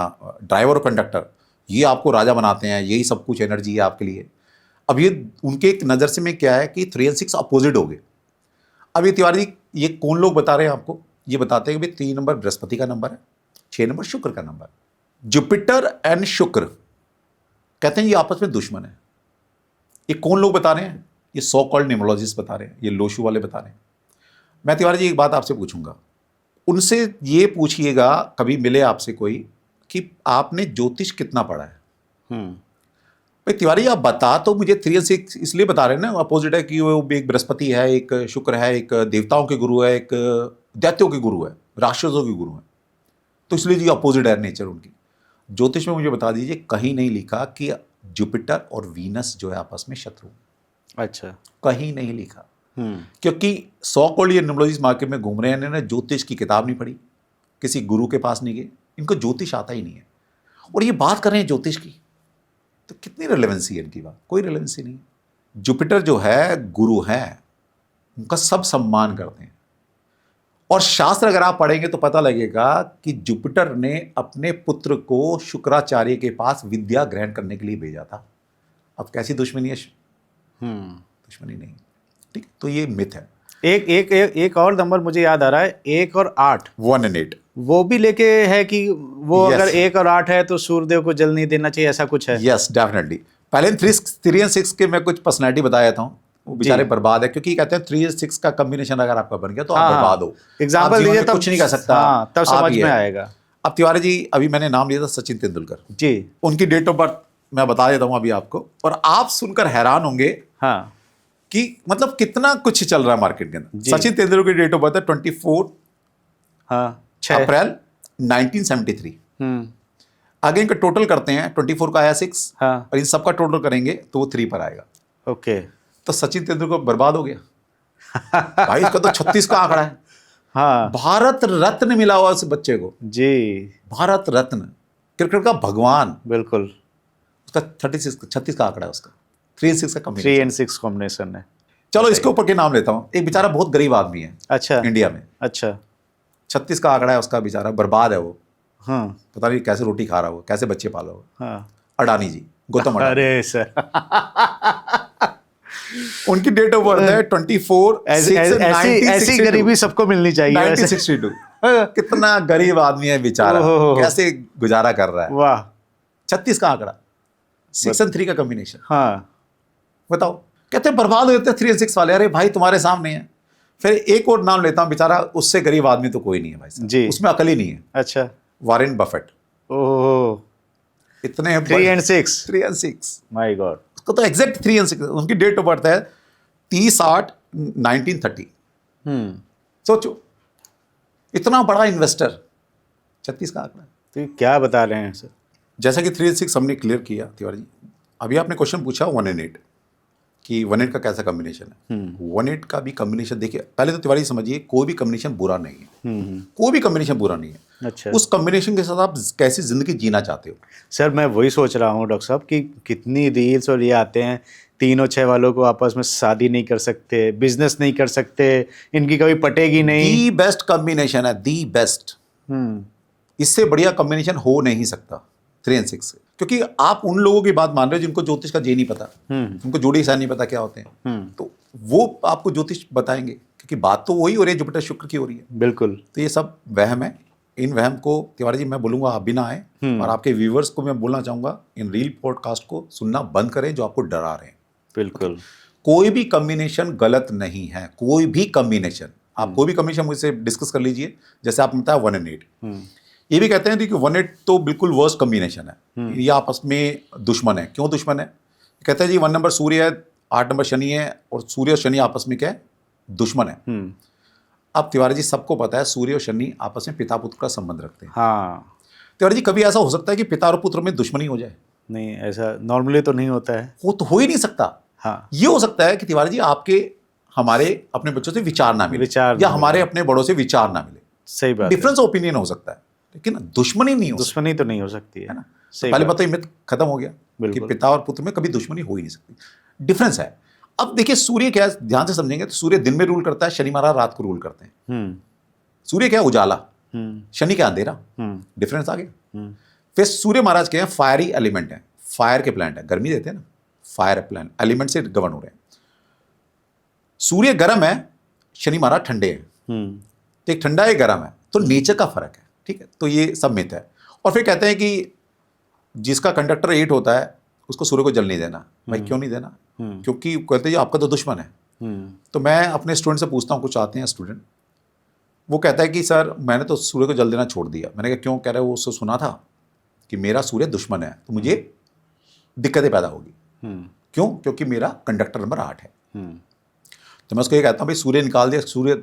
ड्राइवर और कंडक्टर, ये आपको राजा बनाते हैं, यही सब कुछ एनर्जी है आपके लिए। अब ये उनके एक नज़र से में क्या है कि 3 और 6 अपोजिट हो गए। अब ये तिवारी जी ये कौन लोग बता रहे हैं आपको? ये बताते हैं कि भाई 3 नंबर बृहस्पति का नंबर है, 6 नंबर शुक्र का नंबर। जुपिटर एंड शुक्र कहते हैं ये आपस में दुश्मन है। ये कौन लोग बता रहे हैं? ये सो कॉल्ड न्यूमरोलॉजिस्ट बता रहे हैं, ये लोशू वाले बता रहे हैं। मैं तिवारी जी एक बात आपसे पूछूंगा, उनसे ये पूछिएगा कभी मिले आपसे कोई कि आपने ज्योतिष कितना पढ़ा है। भाई तिवारी आप बता तो मुझे 3 और 6 इसलिए बता रहे हैं ना अपोजिट है कि वो एक बृहस्पति है, एक शुक्र है, एक देवताओं के गुरु है, एक दैत्यों के गुरु है, राक्षसों के गुरु है, तो इसलिए जी अपोजिट है नेचर उनकी। ज्योतिष में मुझे बता दीजिए कहीं नहीं लिखा कि जुपिटर और वीनस जो है आपस में शत्रु। अच्छा। कहीं नहीं लिखा, क्योंकि 100 करोड़ ये न्यूमरोलॉजिस्ट मार्केट में घूम रहे हैं, इन्होंने ज्योतिष की किताब नहीं पढ़ी, किसी गुरु के पास नहीं गए, इनको ज्योतिष आता ही नहीं है, और ये बात कर रहे हैं ज्योतिष की, तो कितनी रिलेवेंसी है इनकी बात? कोई रिलेवेंसी नहीं। जुपिटर जो है गुरु है, उनका सब सम्मान करते हैं, और शास्त्र अगर आप पढ़ेंगे तो पता लगेगा कि जुपिटर ने अपने पुत्र को शुक्राचार्य के पास विद्या ग्रहण करने के लिए भेजा था। अब कैसी दुश्मनी है? दुश्मनी नहीं, ठीक। तो ये मिथ है। एक और नंबर मुझे याद आ रहा है, 1 और 8, 1 and 8, वो भी लेके है कि वो Yes. अगर 1 और 8 है तो सूर्यदेव को जल नहीं देना चाहिए, ऐसा कुछ है? Yes definitely. पहले 3 और 6 के मैं कुछ पर्सनैलिटी बताया था, वो बेचारे बर्बाद है, क्योंकि कहते हैं 3 और 6 का कॉम्बिनेशन अगर आपका बन गया तो आप बर्बाद हो। एग्जाम्पल आप जीवन दीजिए में तब कुछ नहीं कर सकता। हाँ, तब आप समझ ही में है। आएगा। अब तिवारी जी अभी मैंने नाम लिया था सचिन तेंदुलकर जी। उनकी डेट ऑफ बर्थ मैं बता देता हूं अभी आपको, और आप सुनकर हैरान होंगे हाँ कि मतलब कितना कुछ चल रहा है मार्केट के अंदर। सचिन तेंदुलकर की डेट ऑफ बर्थ है 24 अप्रैल 1973। आगे इनका टोटल करते हैं, 24 का आया 6, हाँ। और इन सबका टोटल करेंगे तो वो 3 पर आएगा। ओके। तो सचिन तेंदुलकर बर्बाद हो गया। भाई इसका तो 36 का आंकड़ा है। हाँ भारत रत्न मिला हुआ उस बच्चे को, जी, भारत रत्न, क्रिकेट का भगवान। बिल्कुल। उसका 36 का आंकड़ा है उसका, 3 और 6 का 3 कॉम्बिनेशन। and 6 कॉम्बिनेशन है। चलो इसके ऊपर के नाम लेता हूँ। एक बेचारा बहुत गरीब आदमी है अच्छा। इंडिया में, अच्छा। 36 का आंकड़ा है उसका, बेचारा बर्बाद है वो। हाँ पता नहीं कैसे रोटी खा रहा होगा, कैसे बच्चे पाला होगा। हाँ। अडानी जी, गौतम अडानी, अरे सर, उनकी डेट ऑफ बर्थ है ऐसी गरीबी सबको मिलनी चाहिए वैसे। 1962। कितना गरीब आदमी है बेचारा, ओहो। कैसे गुजारा कर रहा है। वाह। 36 का आंकड़ा, 6 और 3 का कॉम्बिनेशन, हाँ बताओ। कहते हैं बर्बाद हो जाते हैं 3 और 6 वाले। अरे भाई तुम्हारे सामने है। फिर एक और नाम लेता हूं, बेचारा उससे गरीब आदमी तो कोई नहीं है भाई साहब, जी। उसमें अकल ही नहीं है। अच्छा। Warren Buffett. ओह, इतने 3 and 6। 3 और 6, माय गॉड। उसको तो एग्जैक्ट 3 और 6। उनकी डेट ऑफ बर्थ है 30/8/1930। सोचो, इतना बड़ा इन्वेस्टर, 36 का आंकड़ा। तो ये क्या बता रहे हैं सर? जैसा कि 3 और 6 हमने क्लियर किया तिवारी जी। अभी आपने क्वेश्चन पूछा 1 and 8 कि 1 and 8 का कैसा कॉम्बिनेशन है। 1 and 8 का भी कॉम्बिनेशन देखिए, पहले तो तिवारी समझिए, कोई भी कॉम्बिनेशन बुरा नहीं है। कोई भी कॉम्बिनेशन बुरा नहीं है। अच्छा। उस कॉम्बिनेशन के साथ आप कैसी जिंदगी जीना चाहते हो। सर मैं वही सोच रहा हूँ डॉक्टर साहब कि कितनी रील्स और ये आते हैं, 3 और 6 वालों को आपस में शादी नहीं कर सकते, बिजनेस नहीं कर सकते, इनकी कभी पटेगी नहीं। दी बेस्ट कॉम्बिनेशन है, दी बेस्ट। इससे बढ़िया कॉम्बिनेशन हो नहीं सकता 3 and 6 से। क्योंकि आप उन लोगों की बात मान रहे हो जिनको ज्योतिष का जे नहीं पता, उनको जोड़ी साइन नहीं पता क्या होते हैं, तो वो आपको ज्योतिष बताएंगे, क्योंकि बात तो वही हो रही है, जुपिटर शुक्र की हो रही है। बिल्कुल। तो ये सब वहम है। इन वहम को तिवारी जी मैं बोलूंगा आप भी ना आए, और आपके व्यूवर्स को मैं बोलना चाहूंगा इन रील पॉडकास्ट को सुनना बंद करें जो आपको डरा रहे हैं। बिल्कुल। कोई भी कॉम्बिनेशन गलत नहीं है, कोई भी कॉम्बिनेशन। आप कोई भी कॉम्बिनेशन मुझसे डिस्कस कर लीजिए। जैसे आपने बताया 1 and 8, ये भी कहते हैं कि 1 and 8 तो बिल्कुल वर्स्ट कॉम्बिनेशन है, ये आपस में दुश्मन है। क्यों दुश्मन है? कहते हैं जी 1 नंबर सूर्य है, 8 नंबर शनि है, और सूर्य और शनि आपस में क्या है? दुश्मन है। अब तिवारी जी सबको पता है सूर्य और शनि आपस में पिता पुत्र का संबंध रखते हैं। हाँ। तिवारी जी कभी ऐसा हो सकता है कि पिता और पुत्र में दुश्मनी हो जाए? नहीं, ऐसा नॉर्मली तो नहीं होता है। वो तो हो ही नहीं सकता। हाँ। ये हो सकता है कि तिवारी जी आपके हमारे अपने बच्चों से विचार ना मिले, विचार या ना हमारे अपने बड़ों से विचार ना मिले। सही बात है। डिफरेंस ओपिनियन हो सकता है, लेकिन दुश्मनी नहीं हो सकती, दुश्मनी तो नहीं हो सकती है है ना। सही पहले बात। बात तो ये मिथ खत्म हो गया कि बिल्कुल। पिता और पुत्र में कभी दुश्मनी हो ही नहीं सकती। डिफरेंस है। अब देखिए सूर्य क्या है, ध्यान से समझेंगे तो सूर्य दिन में रूल करता है, शनि महाराज रात को रूल करते हैं। सूर्य क्या है? उजाला। शनि क्या? अंधेरा। डिफरेंस आ गया। फिर सूर्य महाराज क्या है? फायरी एलिमेंट है, फायर के प्लांट है, गर्मी देते हैं ना, फायर प्लांट एलिमेंट से गवर्न हो रहे हैं। सूर्य गर्म है, शनि महाराज ठंडे हैं। तो एक ठंडा है, गर्म है, तो नेचर का फर्क है। ठीक है, तो ये सब मिथ है। और फिर कहते हैं कि जिसका कंडक्टर 8 होता है उसको सूर्य को जल नहीं देना। भाई क्यों नहीं देना? क्योंकि कहते हैं आपका तो दुश्मन है। तो मैं अपने स्टूडेंट से पूछता हूँ, कुछ आते हैं स्टूडेंट, वो कहता है कि सर मैंने तो सूर्य को जल देना छोड़ दिया। मैंने कहा क्यों? कह रहे वो उससे सुना था कि मेरा सूर्य दुश्मन है, तो मुझे दिक्कतें पैदा होगी। क्यों? क्योंकि मेरा कंडक्टर नंबर 8 है। तो मैं उसको ये कहता हूँ भाई सूर्य निकाल दिया, सूर्य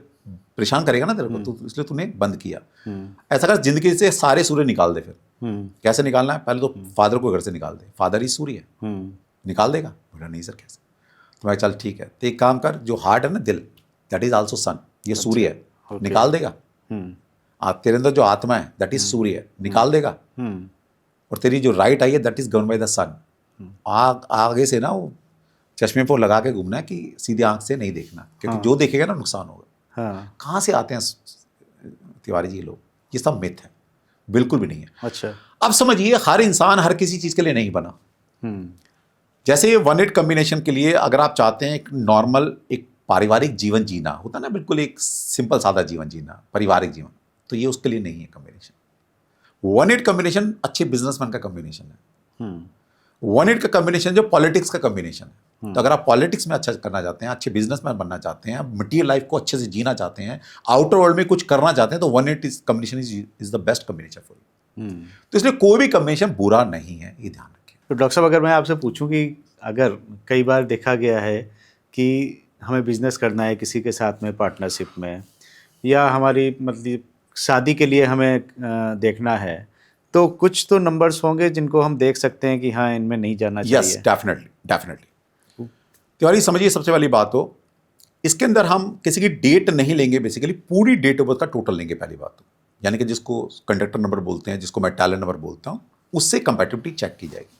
परेशान करेगा ना तेरे को, तो इसलिए तूने बंद किया। ऐसा कर जिंदगी से सारे सूर्य निकाल दे। फिर कैसे निकालना है? पहले तो फादर को घर से निकाल दे, फादर ही सूर्य है, निकाल देगा। बोला नहीं सर कैसे? तो मैं चल ठीक है, तो एक काम कर, जो हार्ट है ना, दिल, दैट इज आल्सो सन, ये सूर्य है, निकाल देगा। तेरे अंदर जो आत्मा है दैट इज सूर्य है, निकाल देगा। और तेरी जो राइट आई है that is govern by the sun. आगे से ना वो चश्मे पर लगा के घूमना है कि सीधी आंख से नहीं देखना, क्योंकि जो देखेगा ना नुकसान होगा। कहाँ से आते हैं तिवारी जी लोग? ये सब मिथ है, बिल्कुल भी नहीं है। अच्छा। अब समझिए हर इंसान हर किसी चीज के लिए नहीं बना। जैसे ये 1 and 8 कॉम्बिनेशन के लिए अगर आप चाहते हैं एक नॉर्मल एक पारिवारिक जीवन जीना होता है ना, बिल्कुल एक सिंपल सादा जीवन जीना, पारिवारिक जीवन, तो ये उसके लिए नहीं है कॉम्बिनेशन। 1 and 8 कॉम्बिनेशन अच्छे बिजनेसमैन का कॉम्बिनेशन है। 1 and 8 का कॉम्बिनेशन जो पॉलिटिक्स का कॉम्बिनेशन है। तो अगर आप पॉलिटिक्स में अच्छा करना चाहते हैं, अच्छे बिजनेसमैन बनना चाहते हैं, मटीरियल लाइफ को अच्छे से जीना चाहते हैं, आउटर वर्ल्ड में कुछ करना चाहते हैं, तो 1 and 8 combination is the best combination for you. तो इसलिए कोई भी कॉम्बिनेशन बुरा नहीं है, ये ध्यान रखें। तो डॉक्टर साहब अगर मैं आपसे पूछूं कि अगर कई बार देखा गया है कि हमें बिजनेस करना है किसी के साथ में पार्टनरशिप में, या हमारी मतलब शादी के लिए हमें देखना है, तो कुछ तो नंबर्स होंगे जिनको हम देख सकते हैं कि हाँ इनमें नहीं जाना चाहिए। Yes, definitely. तिवारी समझिए सबसे पहली बात तो इसके अंदर हम किसी की डेट नहीं लेंगे, बेसिकली पूरी डेट ऑफ बर्थ का टोटल लेंगे पहली बात तो, यानी कि जिसको कंडक्टर नंबर बोलते हैं, जिसको मैं टैलेंट नंबर बोलता हूं, उससे कंपैटिबिलिटी चेक की जाएगी।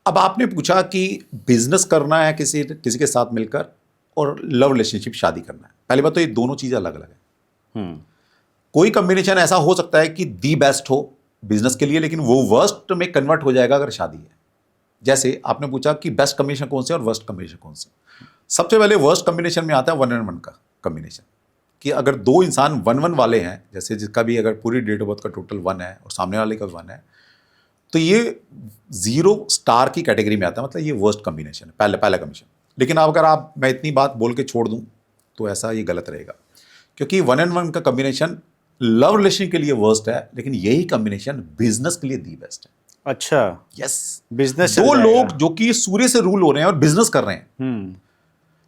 अब आपने पूछा कि बिजनेस करना है किसी के साथ मिलकर और लव रिलेशनशिप शादी करना है। पहली बात तो ये दोनों चीज़ें अलग अलग है। कोई कॉम्बिनेशन ऐसा हो सकता है कि दी बेस्ट हो बिजनेस के लिए, लेकिन वो वर्स्ट में कन्वर्ट हो जाएगा अगर शादी है। जैसे आपने पूछा कि बेस्ट कॉम्बिनेशन कौन से और वर्स्ट कॉम्बिनेशन कौन से। सबसे पहले वर्स्ट कॉम्बिनेशन में आता है 1 and 1 का कॉम्बिनेशन, कि अगर दो इंसान 1-1 वाले हैं, जैसे जिसका भी अगर पूरी डेट ऑफ बर्थ का टोटल 1 है और सामने वाले का 1 है, तो ये 0 स्टार की कैटेगरी में आता है, मतलब ये वर्स्ट कॉम्बिनेशन है, पहला कॉम्बिनेशन। लेकिन अगर मैं इतनी बात बोल के छोड़ दूं तो ऐसा ये गलत रहेगा, क्योंकि 1 and 1 का कॉम्बिनेशन लव रिलेशन के लिए वर्स्ट है, लेकिन यही कॉम्बिनेशन बिजनेस के लिए दी बेस्ट है। अच्छा, यस, बिजनेस दो लोग जो कि सूर्य से रूल हो रहे हैं और बिजनेस कर रहे हैं,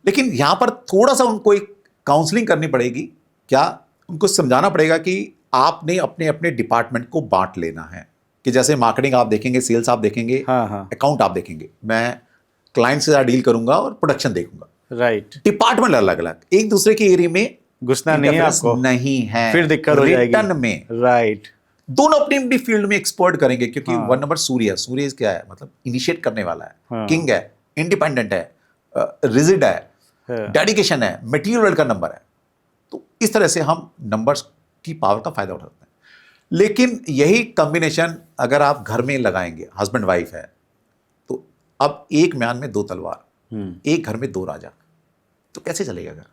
लेकिन यहां पर थोड़ा सा उनको एक काउंसलिंग करनी पड़ेगी। क्या? उनको समझाना पड़ेगा कि आपने अपने अपने डिपार्टमेंट को बांट लेना है, कि जैसे मार्केटिंग आप देखेंगे, सेल्स आप देखेंगे, अकाउंट आप देखेंगे, मैं क्लाइंट से डील करूंगा और प्रोडक्शन देखूंगा, राइट। डिपार्टमेंट अलग अलग, एक दूसरे के एरिया में घुसना नहीं है आपको, नहीं है, फिर दिक्कत हो जाएगी रिटर्न में। राइट, दोनों अपनी अपनी फील्ड में एक्सपर्ट करेंगे, क्योंकि 1 नंबर सूर्य है। सूर्य क्या है? मतलब इनिशिएट करने वाला है, किंग है, इंडिपेंडेंट है, रिजिड है, डेडिकेशन है, मटेरियल का नंबर है। तो इस तरह से हम नंबर्स की पावर का फायदा उठाते हैं। लेकिन यही कॉम्बिनेशन अगर आप घर में लगाएंगे, हस्बैंड वाइफ है, तो अब एक म्यान में 2 तलवार, एक घर में 2 राजा, तो कैसे चलेगा घर?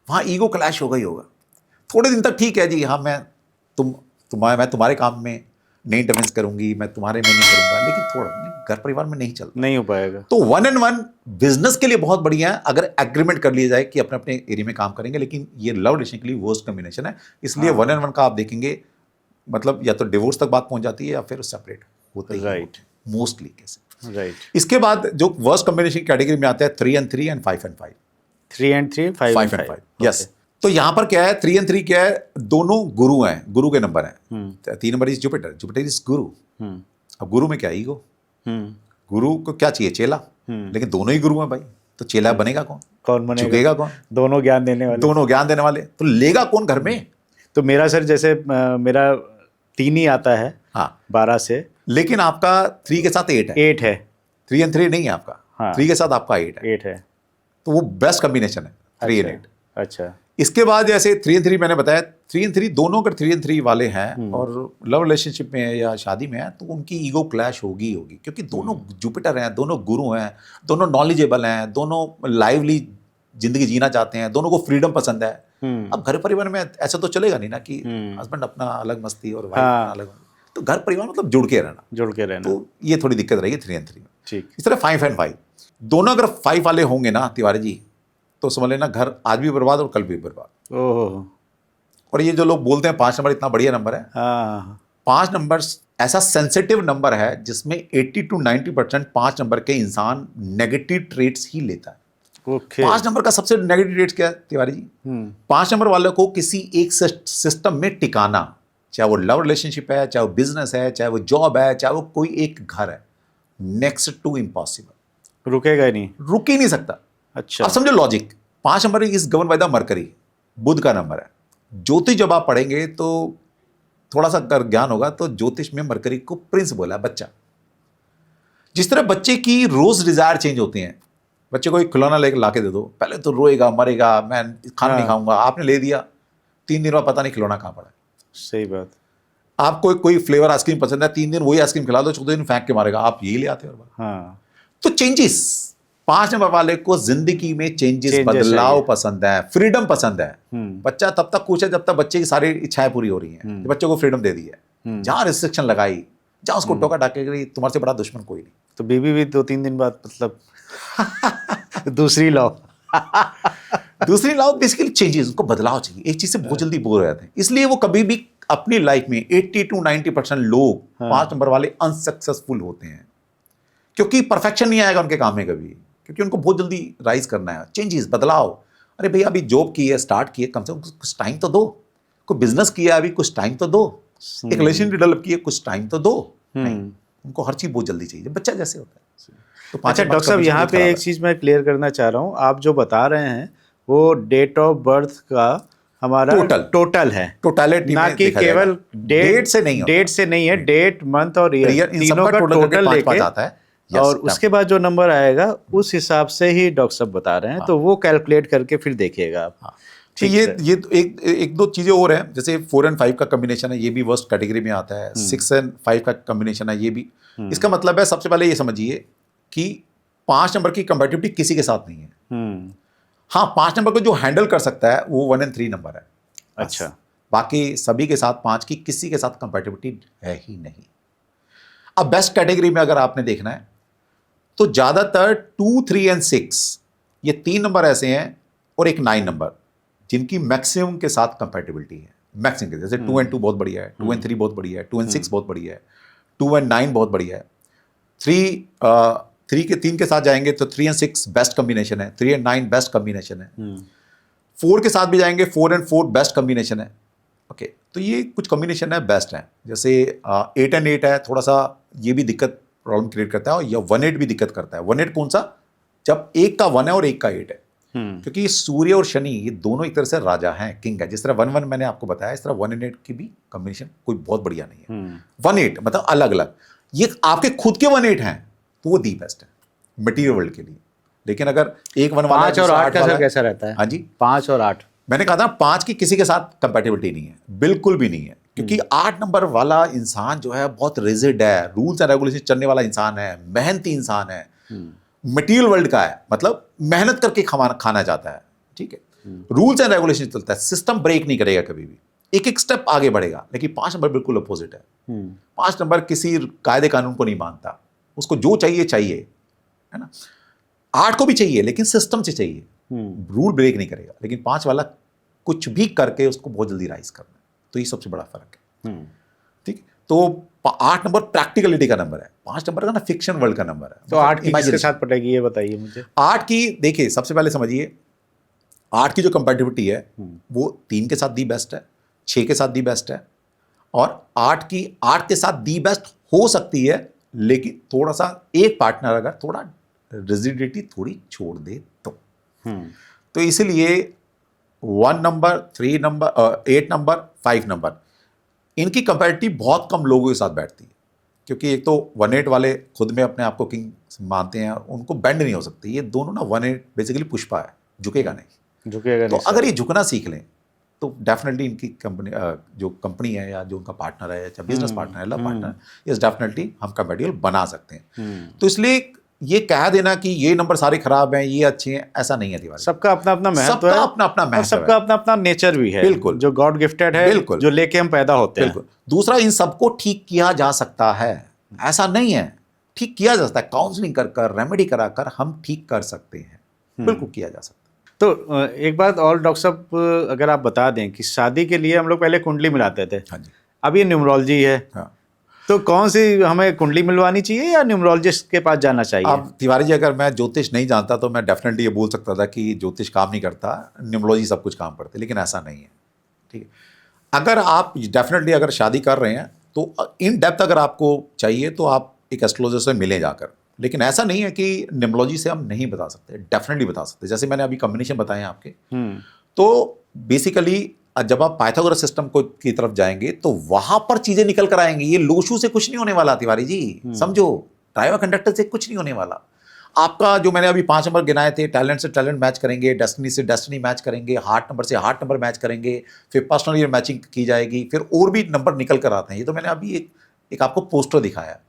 वहां ईगो क्लैश होगा ही होगा। थोड़े दिन तक ठीक है जी, हाँ मैं तुम्हारे काम में नहीं इंटरवेंस करूंगी, मैं तुम्हारे में नहीं करूंगा, लेकिन थोड़ा घर परिवार में नहीं चलता, नहीं हो पाएगा। तो 1 and 1 बिजनेस के लिए बहुत बढ़िया है अगर एग्रीमेंट कर लिया जाए कि अपने अपने एरिया में काम करेंगे, लेकिन ये लव रिलेशन के लिए वर्स्ट कॉम्बिनेशन है। इसलिए 1 and 1 का आप देखेंगे, मतलब या तो डिवोर्स तक बात पहुंच जाती है या फिर सेपरेट होते हैं, राइट, मोस्टली केस। राइट। इसके बाद जो वर्स्ट कॉम्बिनेशन कैटेगरी में आता है 3 and 3 and 5 and 5, 3 and 3, 5 and 5, yes. तो यहां पर क्या है, 3 and 3 क्या है? दोनों गुरु हैं, गुरु के नंबर हैं। 3 number is Jupiter, Jupiter is गुरु। अब गुरु में क्या है? ईगो। गुरु को क्या चाहिए? चेला। लेकिन दोनों ही गुरु हैं भाई, तो चेला बनेगा कौन? कौन बनेगा? झुकेगा कौन? दोनों ज्ञान देने वाले, दोनों ज्ञान देने वाले, तो लेगा कौन घर में? तो मेरा सर जैसे मेरा 3 ही आता है, हाँ, 12 से, लेकिन आपका 3 के साथ 8 है। 8 है, 3 and 3 नहीं है आपका, हाँ, 3 के साथ आपका 8 है, तो वो बेस्ट कॉम्बिनेशन है 3 and 8। अच्छा। इसके बाद जैसे 3 and 3 मैंने बताया, 3 and 3 दोनों अगर 3 and 3 वाले हैं और लव रिलेशनशिप में है या शादी में है, तो उनकी ईगो क्लैश होगी, क्योंकि दोनों जुपिटर हैं, दोनों गुरु हैं, दोनों नॉलेजेबल हैं, दोनों लाइवली जिंदगी जीना चाहते हैं, दोनों को फ्रीडम पसंद है। अब घर परिवार में ऐसा तो चलेगा नहीं ना कि हस्बैंड अपना अलग मस्ती और वाइफ अपना अलग, तो घर परिवार मतलब जुड़ के रहना, तो ये थोड़ी दिक्कत रहेगी 3 and 3 में। ठीक। इस तरह 5 and 5 दोनों अगर 5 वाले होंगे ना तिवारी जी, तो समझ लेना घर आज भी बर्बाद और कल भी बर्बाद। ओह। और ये जो लोग बोलते हैं 5 नंबर इतना बढ़िया नंबर है, 5 नंबर ऐसा सेंसिटिव नंबर है जिसमें 80 to 90% 5 नंबर के इंसान नेगेटिव ट्रेट्स ही लेता है। 5 नंबर का सबसे नेगेटिव ट्रेट्स क्या है तिवारी जी? 5 नंबर वाले को किसी एक सिस्टम में टिकाना, चाहे वो लव रिलेशनशिप है, चाहे वो बिजनेस है, चाहे वो जॉब है, चाहे वो कोई एक घर है, नेक्स्ट टू इम्पॉसिबल, रुकेगा ही नहीं, रुक ही नहीं सकता। अच्छा, अब समझो logic. 5 number is govern by the Mercury, बुध का नंबर है। ज्योतिष जब आप पढ़ेंगे तो थोड़ा सा अगर ज्ञान होगा तो ज्योतिष में मरकरी को प्रिंस बोला है, बच्चा। जिस तरह बच्चे की रोज डिजायर चेंज होती हैं, बच्चे को एक खिलौना लेकर लाके दे दो, पहले तो रोएगा, मरेगा, मैं खाना नहीं खाऊंगा, आपने ले दिया, 3 दिन बाद पता नहीं खिलौना कहाँ पड़ा है। सही बात। आपको कोई फ्लेवर आइसक्रीम पसंद है, 3 दिन वही आइसक्रीम खिला दो, 14 दिन फेंक के मारेगा, आप यही ले आते हो। हाँ। तो चेंजेस, 5 नंबर वाले को जिंदगी में चेंजेस, बदलाव पसंद है, फ्रीडम पसंद है। बच्चा तब तक खुश है जब तक बच्चे की सारी इच्छाएं पूरी हो रही हैं, बच्चे को फ्रीडम दे दी है। जहां रिस्ट्रिक्शन लगाई, जहां उसको टोका टाके गई, तुम्हारे से बड़ा दुश्मन कोई नहीं। तो बीबी भी 2-3 दिन बाद मतलब दूसरी लॉ दूसरी लॉ बेसिकली चेंजेस, उनको बदलाव चाहिए, एक चीज से बहुत जल्दी बोर हो जाते हैं। इसलिए वो कभी भी अपनी लाइफ में 80 to 90% लोग 5 नंबर वाले अनसक्सेसफुल होते हैं, क्योंकि परफेक्शन नहीं आएगा उनके काम में कभी, क्योंकि उनको बहुत जल्दी राइज करना है, चेंजेस, बदलाव। अरे भैया अभी जॉब की है, स्टार्ट की है, कम से कम कुछ टाइम तो दो। कोई बिजनेस किया है, अभी कुछ टाइम तो दो। एक रिलेशनशिप डेवलप की है, कुछ टाइम तो दो। नहीं, उनको हर चीज बहुत जल्दी चाहिए, बच्चा जैसे होता है। तो अच्छा डॉक्टर साहब, यहाँ पे एक चीज मैं क्लियर करना चाह रहा हूँ, आप जो बता रहे हैं वो डेट ऑफ बर्थ का हमारा टोटल है, टोटलिटी, ना कि केवल डेट से नहीं है, डेट, मंथ और ईयर तीनों का टोटल लेके आता है। और उसके बाद जो नंबर आएगा उस हिसाब से ही डॉक्टर साहब बता रहे हैं, तो वो कैलकुलेट करके फिर देखिएगा आप। तो ये तो एक दो चीज़ें और हैं, जैसे 4 और 5 का कम्बिनेशन है, ये भी वर्स्ट कैटेगरी में आता है। 6 और 5 का कम्बिनेशन है, ये भी। इसका मतलब है, सबसे पहले ये समझिए कि 5 नंबर की कंपैटिबिलिटी किसी के साथ नहीं है। हाँ, 5 नंबर को जो हैंडल कर सकता है वो 1 और 3 नंबर है। अच्छा, बाकी सभी के साथ 5 की किसी के साथ कंपैटिबिलिटी है ही नहीं। अब बेस्ट कैटेगरी में अगर आपने देखना है तो ज़्यादातर 2, 3 और 6 ये 3 नंबर ऐसे हैं, और एक 9 नंबर, जिनकी मैक्सिमम के साथ कंपैटिबिलिटी है। मैक्सिमम के, जैसे 2 और 2 बहुत बढ़िया है, 2 और 3 बहुत बढ़िया है, 2 और 6 बहुत बढ़िया है, 2 और 9 बहुत बढ़िया है। 3 के साथ जाएंगे तो 3 और 6 बेस्ट कॉम्बिनेशन है, 3 और 9 बेस्ट कॉम्बिनेशन है। 4 के साथ भी जाएंगे, 4 और 4 बेस्ट कॉम्बिनेशन है। ओके, तो ये कुछ कॉम्बिनेशन है बेस्ट है। जैसे 8 और 8 है, थोड़ा सा ये भी दिक्कत प्रॉब्लम क्रिएट करता है, और या 1 8 भी दिक्कत करता है। 1 8 कौन सा? जब एक का 1 है और एक का 8 है, क्योंकि सूर्य और शनि ये दोनों एक तरह से राजा हैं, किंग है। जिस तरह 1 1 मैंने आपको बताया, इस तरह 1 और 8 की भी कॉम्बिनेशन कोई बहुत बढ़िया नहीं है। 1 8 मतलब अलग अलग, ये आपके खुद के 1 8 हैं तो वो दी बेस्ट है मटीरियल वर्ल्ड के लिए। लेकिन अगर एक 1 वाला 5 और 8 का कैसा रहता है? हाँ जी, 5 और 8 मैंने कहा था 5 की किसी के साथ कंपैटिबिलिटी नहीं है, बिल्कुल भी नहीं है। क्योंकि 8 नंबर वाला इंसान जो है बहुत रिजिड है, रूल्स एंड रेगुलेशन चलने वाला इंसान है, मेहनती इंसान है, मटीरियल वर्ल्ड का है, मतलब मेहनत करके खाना चाहता है। ठीक है, रूल्स एंड रेगुलेशन चलता है, सिस्टम ब्रेक नहीं करेगा कभी भी, एक एक स्टेप आगे बढ़ेगा। लेकिन 5 नंबर बिल्कुल अपोजिट है। 5 नंबर किसी कायदे कानून को नहीं मानता, उसको जो चाहिए चाहिए, है ना। 8 को भी चाहिए लेकिन सिस्टम से चाहिए, रूल ब्रेक नहीं करेगा। लेकिन 5 वाला कुछ भी करके उसको बहुत जल्दी राइज करना है। तो ये सबसे बड़ा फर्क है। ठीक है, तो 8 नंबर प्रैक्टिकलिटी का नंबर है, 5 नंबर का ना फिक्शन वर्ल्ड का नंबर है। तो 8 की किसके साथ पटेगी, ये बताइए मुझे। 8 की देखिए, सबसे पहले समझिए 8 की जो कंपैटिबिलिटी है वो 3 के साथ दी बेस्ट है, 6 के साथ दी बेस्ट है, और 8 के साथ दी बेस्ट हो सकती है। लेकिन थोड़ा सा एक पार्टनर अगर थोड़ा रिजिडिटी थोड़ी छोड़ दे तो इसलिए 1 नंबर, 3 नंबर, 8 नंबर, 5 नंबर, इनकी कंपैरिटिव बहुत कम लोगों के साथ बैठती है। क्योंकि एक तो 1 8 वाले खुद में अपने आप को किंग मानते हैं, उनको बेंड नहीं हो सकती। ये दोनों ना 1 8 बेसिकली पुष्पा है, झुकेगा नहीं। तो अगर ये झुकना सीख लें तो डेफिनेटली इनकी कंपनी, जो कंपनी है या जो उनका पार्टनर है या बिजनेस पार्टनर है, लव पार्टनर, इस डेफिनेटली हम कंपैटिबल बना सकते हैं। तो इसलिए ये कह देना कि ये नंबर सारे खराब हैं, ये अच्छे हैं, ऐसा नहीं है तिवारी। सबका अपना अपना महत्व है, अपना अपना महत्व है, सबका अपना अपना नेचर भी है, बिल्कुल, जो गॉड गिफ्टेड है, बिल्कुल, जो लेके हम पैदा होते हैं। बिल्कुल। दूसरा, इन सबको ठीक किया जा सकता है, ऐसा नहीं है, ठीक किया जा सकता है, काउंसलिंग कर कर, रेमेडी करा कर हम ठीक कर सकते हैं, बिल्कुल किया जा सकता है। तो एक बात और डॉक्टर साहब, अगर आप बता दें कि शादी के लिए हम लोग पहले कुंडली मिलाते थे, हाँ जी, अब ये न्यूमरोलॉजी है, हाँ, तो कौन सी हमें कुंडली मिलवानी चाहिए या न्यूमरोलॉजिस्ट के पास जाना चाहिए? अब तिवारी जी, अगर मैं ज्योतिष नहीं जानता तो मैं डेफिनेटली ये बोल सकता था कि ज्योतिष काम नहीं करता, न्यूमरोलॉजी सब कुछ काम करती है, लेकिन ऐसा नहीं है। ठीक है, अगर आप डेफिनेटली अगर शादी कर रहे हैं तो इन डेप्थ अगर आपको चाहिए तो आप एक एस्ट्रोलॉजर से मिलें जाकर। लेकिन ऐसा नहीं है कि न्यूमरोलॉजी से हम नहीं बता सकते, डेफिनेटली बता सकते। जैसे मैंने अभी कॉम्बिनेशन बताए हैं आपके, तो बेसिकली जब आप पाइथागोरस सिस्टम को की तरफ जाएंगे तो वहां पर चीजें निकल कर आएंगी। ये लोशू से कुछ नहीं होने वाला तिवारी जी, समझो, ड्राइवर कंडक्टर से कुछ नहीं होने वाला। आपका जो मैंने अभी 5 नंबर गिनाए थे, टैलेंट से टैलेंट मैच करेंगे, डेस्टिनी से डेस्टिनी मैच करेंगे, हार्ट नंबर से हार्ट नंबर मैच करेंगे, फिर पर्सनल ईयर मैचिंग की जाएगी, फिर और भी नंबर निकल कर आते हैं। ये तो मैंने अभी एक आपको पोस्टर दिखाया।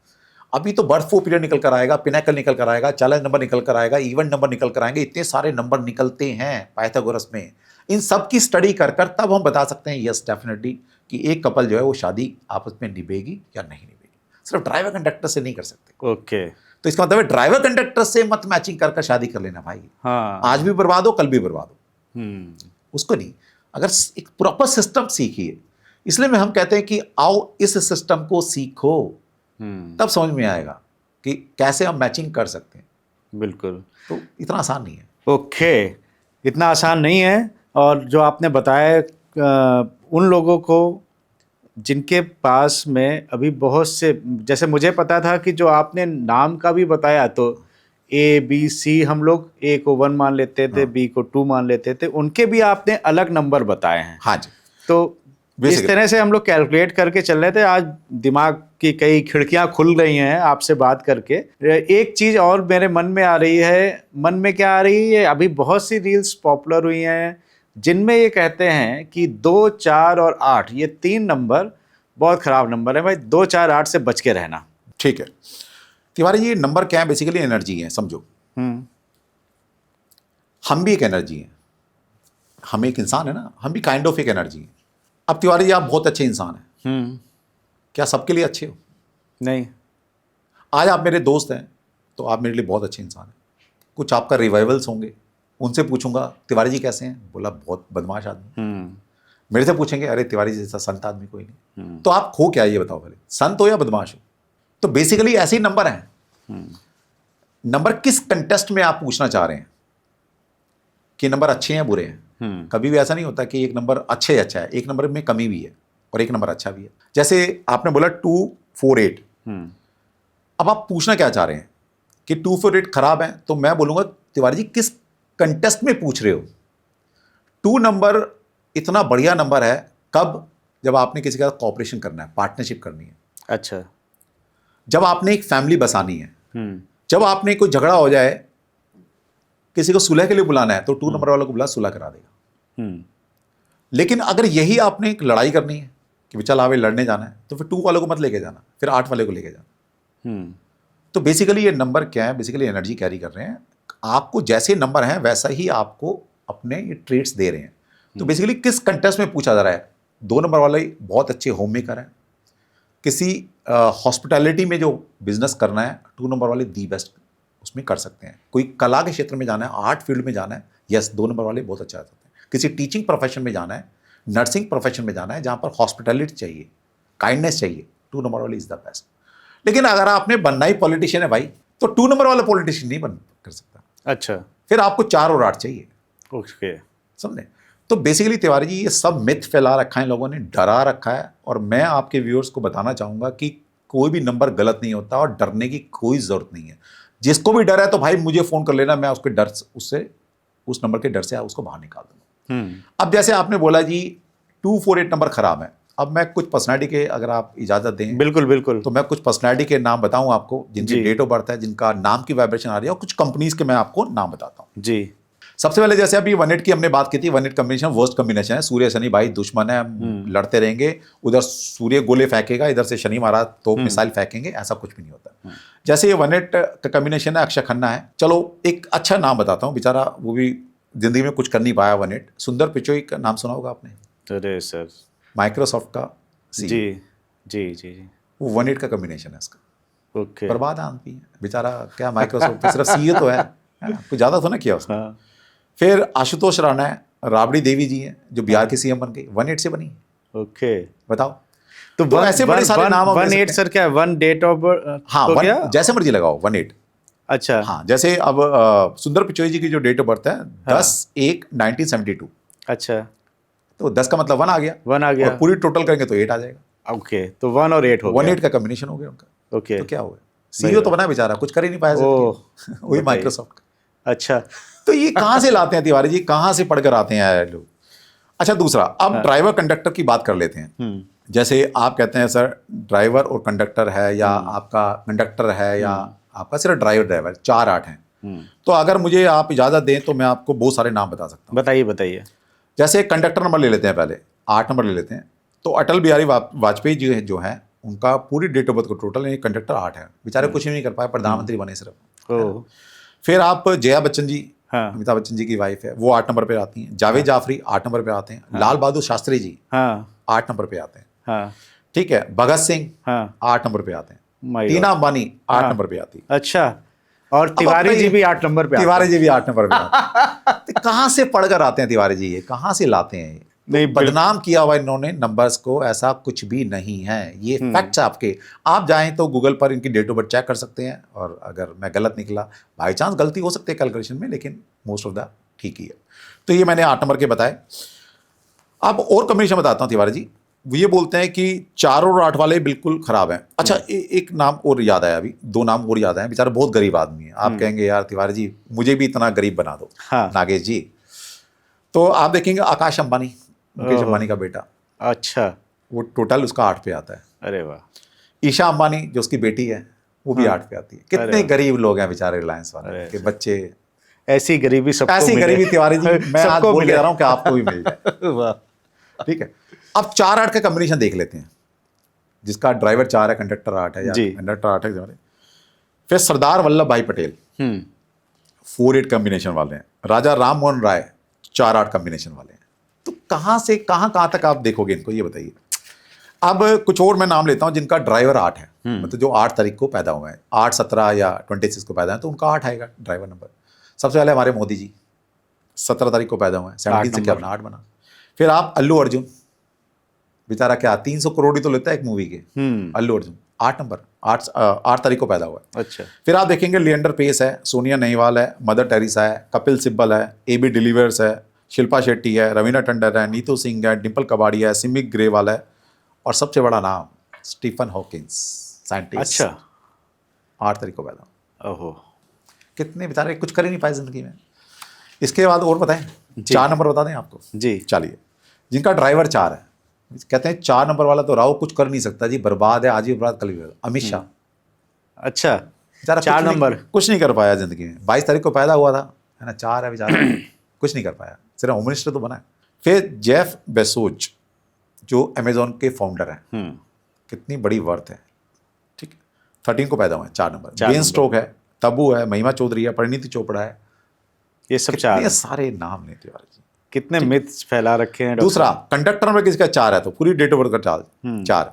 अभी तो बर्थ फो पीरियड निकल कर आएगा, पिनाकल निकल कर आएगा, चैलेंज नंबर निकल कर आएगा, इवेंट नंबर निकल कर आएंगे, इतने सारे नंबर निकलते हैं पाइथागोरस में। इन सब की स्टडी कर कर तब हम बता सकते हैं यस डेफिनेटली कि एक कपल जो है वो शादी आपस में निभेगी या नहीं निभेगी। सिर्फ ड्राइवर कंडक्टर से नहीं कर सकते। ओके, तो इसका मतलब है ड्राइवर कंडक्टर से मत मैचिंग कर शादी कर लेना भाई। हाँ, आज भी बर्बाद हो, कल भी बर्बाद हो, उसको नहीं। अगर एक प्रॉपर सिस्टम सीखिए, इसलिए में हम कहते हैं कि आओ इस सिस्टम को सीखो, तब समझ में आएगा कि कैसे हम मैचिंग कर सकते हैं। बिल्कुल, तो इतना आसान नहीं है। ओके, इतना आसान नहीं है। और जो आपने बताया उन लोगों को जिनके पास में अभी बहुत से, जैसे मुझे पता था कि जो आपने नाम का भी बताया, तो ABC हम लोग A को 1 मान लेते थे, B को 2 मान लेते थे, उनके भी आपने अलग नंबर बताए हैं। हाँ जी, तो इस तरह से हम लोग कैलकुलेट करके चल रहे थे। आज दिमाग की कई खिड़कियां खुल रही हैं आपसे बात करके। एक चीज़ और मेरे मन में आ रही है, मन में क्या आ रही है, अभी बहुत सी रील्स पॉपुलर हुई हैं जिनमें ये कहते हैं कि 2, 4 और 8 ये 3 नंबर बहुत खराब नंबर है भाई, 2, 4, 8 से बच के रहना। ठीक है तिवारी जी, ये नंबर क्या है? बेसिकली एनर्जी है, समझो। हम भी एक एनर्जी है, हम एक इंसान है ना, हम भी काइंड ऑफ एक एनर्जी है। अब तिवारी जी आप बहुत अच्छे इंसान हैं, क्या सबके लिए अच्छे हो? नहीं। आज आप मेरे दोस्त हैं तो आप मेरे लिए बहुत अच्छे इंसान हैं। कुछ आपका रिवाइवल्स होंगे, उनसे पूछूंगा तिवारी जी कैसे हैं, बोला बहुत बदमाश आदमी। मेरे से पूछेंगे अरे तिवारी जी जैसा संत आदमी कोई नहीं। तो आप हो क्या, ये बताओ पहले, संत हो या बदमाश हो? तो बेसिकली ऐसे ही नंबर हैं। नंबर किस कंटेस्ट में आप पूछना चाह रहे हैं कि नंबर अच्छे हैं बुरे हैं? कभी भी ऐसा नहीं होता कि एक नंबर अच्छे अच्छा है, एक नंबर में कमी भी है और एक नंबर अच्छा भी है। जैसे आपने बोला 248, अब आप पूछना क्या चाह रहे हैं कि 248 खराब है, तो मैं बोलूंगा तिवारी जी किस कंटेस्ट में पूछ रहे हो? 2 नंबर इतना बढ़िया नंबर है कब? जब आपने किसी का कॉपरेशन करना है, पार्टनरशिप करनी है, अच्छा। जब आपने एक फैमिली बसानी है, जब आपने कोई झगड़ा हो जाए, किसी को सुलह के लिए बुलाना है, तो 2 नंबर वालों को बुला, सुलह करा देगा। लेकिन अगर यही आपने एक लड़ाई करनी है कि चल आवे लड़ने जाना है, तो फिर 2 वालों को मत लेके जाना, फिर 8 वाले को लेके जाना। तो बेसिकली ये नंबर क्या है? बेसिकली एनर्जी कैरी कर रहे हैं। आपको जैसे नंबर हैं वैसा ही आपको अपने ये ट्रेट्स दे रहे हैं। तो बेसिकली किस कंटेस्ट में पूछा जा रहा है? 2 नंबर वाले बहुत अच्छे होम मेकर हैं, किसी हॉस्पिटैलिटी में जो बिजनेस करना है 2 नंबर वाले दी बेस्ट उसमें कर सकते हैं। कोई कला के क्षेत्र में जाना है, आर्ट फील्ड में जाना है, यस 2 नंबर वाले बहुत अच्छा करते हैं। किसी टीचिंग प्रोफेशन में जाना है, नर्सिंग प्रोफेशन में जाना है, जहाँ पर हॉस्पिटैलिटी चाहिए, काइंडनेस चाहिए, 2 नंबर वाले इज द बेस्ट। लेकिन अगर आपने बनना ही पॉलिटिशियन है भाई, तो 2 नंबर वाला पॉलिटिशियन नहीं बन कर सकता। अच्छा। फिर आपको 4 और 8 चाहिए। ओके। समझे? तो बेसिकली तिवारी जी ये सब मिथ फैला रखा है, लोगों ने डरा रखा है। और मैं आपके व्यूअर्स को बताना चाहूंगा कि कोई भी नंबर गलत नहीं होता और डरने की कोई जरूरत नहीं है। जिसको भी डर है तो भाई मुझे फोन कर लेना, मैं उसके डर उससे उस नंबर के डर से उसको बाहर निकाल दूंगा। अब जैसे आपने बोला जी 248 नंबर खराब है, अब मैं कुछ पर्सनैलिटी के, अगर आप इजाजत दें, बिल्कुल बिल्कुल, तो मैं कुछ पर्सनैलिटी के नाम बताऊं आपको जिनकी डेट ऑफ बर्थ है, जिनका नाम की वाइब्रेशन आ रही है, और कुछ कंपनीज के मैं आपको नाम बताता हूं जी। सबसे पहले जैसे अभी 1-8 की हमने बात की थी, 1-8 कॉम्बिनेशन वर्स्ट कॉम्बिनेशन है। सूर्य शनि भाई दुश्मन है, लड़ते रहेंगे, उधर सूर्य गोले फेंकेगा, इधर से शनि महाराज तो मिसाइल फेंकेंगे, ऐसा कुछ भी नहीं होता। जैसे ये 1-8 का कॉम्बिनेशन है, अक्षय खन्ना है। चलो एक अच्छा नाम बताता हूँ, बेचारा वो भी जिंदगी में कुछ कर नहीं पाया। 1-8 सुंदर पिचोई का नाम सुना होगा आपने? अरे सर, माइक्रोसॉफ्ट का जी जी जी जी, वो 1-8 का कॉम्बिनेशन है इसका। ओके। बर्बाद आदमी है बेचारा, क्या माइक्रोसॉफ्ट पे सिर्फ सीईओ तो है कुछ ज़्यादा तो ना किया उसने। फिर आशुतोष राणा है, राबड़ी देवी जी हैं जो बिहार की सीएम बन गई, 1-8 से बनी। ओके, बताओ। तो ऐसे बड़े सारे नाम 1-8 सर क्या 1 डेट ऑफ बर्थ? हाँ, तो क्या जैसे मर्जी लगाओ 1-8। अच्छा हाँ, जैसे अब सुंदर पिचोई जी की जो डेट ऑफ बर्थ है 10/1/1972। अच्छा, तो 10 का मतलब 1 आ गया, 1 आ गया, और पूरी टोटल करेंगे तो 8 आ जाएगा। ओके, तो 1 और 8 हो गया, 1-8 का कॉम्बिनेशन हो गया उनका। ओके, तो क्या हो गया? सीईओ तो बना बेचारा, कुछ कर ही नहीं पाया वही माइक्रोसॉफ्ट का। अच्छा, तो ये कहाँ से लाते हैं तिवारी जी, कहाँ से पढ़कर आते हैं लोग? अच्छा, दूसरा, अब ड्राइवर कंडक्टर की बात कर लेते हैं। जैसे आप कहते हैं सर ड्राइवर और कंडक्टर है, या आपका कंडक्टर है, या आपका सिर्फ ड्राइवर 4-8 हैं। तो अगर मुझे आप इजाज़त दें तो मैं आपको बहुत सारे नाम बता सकता हूँ। बताइए बताइए। जैसे कंडक्टर नंबर ले लेते हैं, पहले 8 नंबर ले लेते हैं। तो अटल बिहारी वाजपेयी जी जो है, उनका पूरी डेट ऑफ बर्थ को टोटल कंडक्टर 8 है। बेचारे कुछ भी नहीं कर पाए, प्रधानमंत्री बने सिर्फ। फिर आप जया बच्चन जी, अमिताभ बच्चन जी की वाइफ है, वो 8 नंबर पे आती हैं। जावेद जाफरी 8 नंबर पे आते हैं। लाल बहादुर शास्त्री जी 8 नंबर पे आते हैं। ठीक है, भगत सिंह 8 नंबर पे आते हैं। टीना अंबानी 8 नंबर पे आती है। अच्छा, और तिवारी जी भी 8 नंबर पे, तिवारी जी भी 8 नंबर पे आते हैं। तो कहाँ से पढ़कर आते हैं तिवारी जी, ये कहाँ से लाते हैं? नहीं, बदनाम किया हुआ इन्होंने नंबर्स को, ऐसा कुछ भी नहीं है, ये फैक्ट्स आपके। आप जाएं तो गूगल पर इनकी डेट ऑफ बर्थ चेक कर सकते हैं, और अगर मैं गलत निकला, बाई चांस गलती हो सकती है कैलकुलेशन में, लेकिन मोस्ट ऑफ द ठीक ही है। तो ये मैंने 8 नंबर के बताए। अब और कॉम्बिनेशन बताता हूँ तिवारी जी। ये बोलते हैं कि 4 और 8 वाले बिल्कुल खराब हैं। अच्छा, एक नाम और याद आया, अभी 2 नाम और याद आए। बेचारा बहुत गरीब आदमी है, आप कहेंगे यार तिवारी जी मुझे भी इतना गरीब बना दो। नागेश जी, तो आप देखेंगे आकाश अंबानी, मुकेश अंबानी का बेटा। अच्छा, वो टोटल उसका 8 पे आता है। अरे वाह। ईशा अंबानी जो उसकी बेटी है, वो भी 8 पे आती है। कितने गरीब लोग हैं बेचारे रिलायंस वाले के बच्चे, ऐसी गरीबी सबको ऐसी मिले। गरीबी तिवारी जी मैं आज सबको बोल के मिले। जा रहा हूँ कि आपको भी मिल जाए। वाह। ठीक है, अब 4-8 का कॉम्बिनेशन देख लेते हैं, जिसका ड्राइवर 4 है, कंडक्टर 8 है, या जी। कंडक्टर 8 है। फिर सरदार वल्लभ भाई पटेल 4-8 कॉम्बिनेशन वाले हैं, राजा राम मोहन राय 4-8 कॉम्बिनेशन वाले हैं। तो कहाँ से कहाँ तक आप देखोगे इनको, ये बताइए। अब कुछ और मैं नाम लेता हूं जिनका ड्राइवर 8 है, मतलब जो 8 तारीख को पैदा हुए हैं, 8, 17 या 26 को पैदा है, तो उनका 8 आएगा ड्राइवर नंबर। सबसे पहले हमारे मोदी जी 17 तारीख को पैदा हुए हैं, 17 से क्या बना, 8 बना। फिर आप अल्लू अर्जुन, बेचारा क्या 300 करोड़ ही तो लेता है एक मूवी के। अल्लू अर्जुन 8 नंबर, 8 तारीख को पैदा हुआ है। अच्छा। फिर आप देखेंगे लिएंडर पेस है, सोनिया नेहवाल है, मदर टेरेसा है, कपिल सिब्बल है, AB डिलीवर्स है, शिल्पा शेट्टी है, रवीना टंडन है, नीतू सिंह है, डिम्पल कबाड़िया है, सिमिक ग्रेवाल है, और सबसे बड़ा नाम स्टीफन हॉकिंस, साइंटिस्ट। अच्छा। 8 तारीख को पैदा। ओहो। कितने बेचारे कुछ कर ही नहीं पाए जिंदगी में। इसके बाद और बताएं, 4 नंबर बता दें आपको जी। चलिए, जिनका ड्राइवर 4 है, कहते हैं 4 नंबर वाला तो राव कुछ कर नहीं सकता जी, बर्बाद है, आज भी बर्बाद कल भी बर्बाद। अमित शाह। अच्छा। बेचारा 4 नंबर कुछ नहीं कर पाया जिंदगी में। 22 तारीख को पैदा हुआ था, है ना, 4 है बेचारा, कुछ नहीं कर पाया, सिर्फ होम मिनिस्टर तो बना है। फिर जेफ बेसोज जो अमेजोन के फाउंडर हैं, कितनी बड़ी वर्थ है, ठीक है, 13 को पैदा हुए हैं, 4 नंबर। बेन स्टोक है, तब्बू है, महिमा चौधरी है, परिणीति चोपड़ा है, ये सब 4 ये सारे नाम लेते हैं। कितने मिथ्स फैला रखे हैं। दूसरा, कंडक्टर में किसका 4 है, तो पूरी डेट ऑफ बर्थ का 4।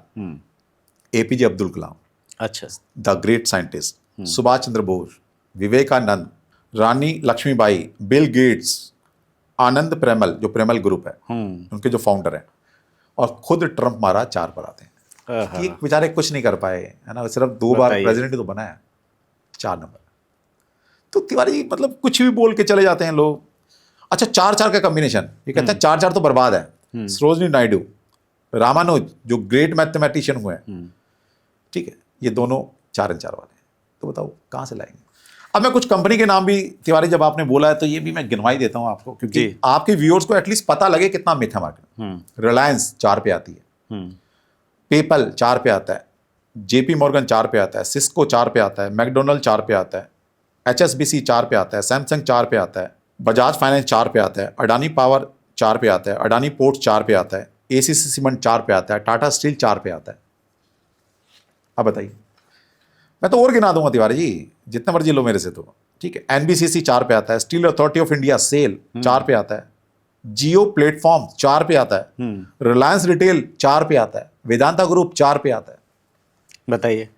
APJ अब्दुल कलाम, अच्छा, the great scientist, Subhash Chandra Bose, Vivekananda, Rani Lakshmibai, Bill Gates, Anand Premal, जो प्रेमल ग्रुप है उनके जो फाउंडर हैं, और खुद ट्रंप महाराज 4 पर आते हैं। कि एक बेचारे कुछ नहीं कर पाए, है ना, सिर्फ 2 बार प्रेसिडेंट तो बना है, 4 नंबर। तो तिवारी मतलब कुछ भी बोल के चले जाते हैं लोग। अच्छा, 4-4 का कॉम्बिनेशन, ये कहते हैं 4-4 तो बर्बाद है। सरोजनी नायडू, रामानुज जो ग्रेट मैथमेटिशियन हुए हैं, ठीक है, ये दोनों 4-4 वाले हैं। तो बताओ कहाँ से लाएंगे। अब मैं कुछ कंपनी के नाम भी, तिवारी जब आपने बोला है तो ये भी मैं गिनवाई देता हूँ आपको, क्योंकि आपके व्यूअर्स को एटलीस्ट पता लगे कितना मिथ है मार्केट में। रिलायंस 4 पे आती है, पेपल 4 पे आता है, JP मॉर्गन 4 पे आता है, सिस्को 4 पे आता है, मैकडोनल्ड 4 पे आता है, HSBC 4 पे आता है, सैमसंग 4 पे आता है, बजाज फाइनेंस 4 पे आता है, अडानी पावर 4 पे आता है, अडानी पोर्ट्स 4 पे आता है, ACC सीमेंट 4 पे आता है, टाटा स्टील 4 पे आता है। अब बताइए, मैं तो और गिना दूंगा तिवारी जी, जितना मर्जी लो मेरे से तो, ठीक है। NBCC 4 पे आता है, Steel Authority of India SAIL 4 पे आता है, जियो प्लेटफॉर्म 4 पे आता है, रिलायंस रिटेल 4 पे आता है, वेदांता ग्रुप 4 पे आता है। बताइए,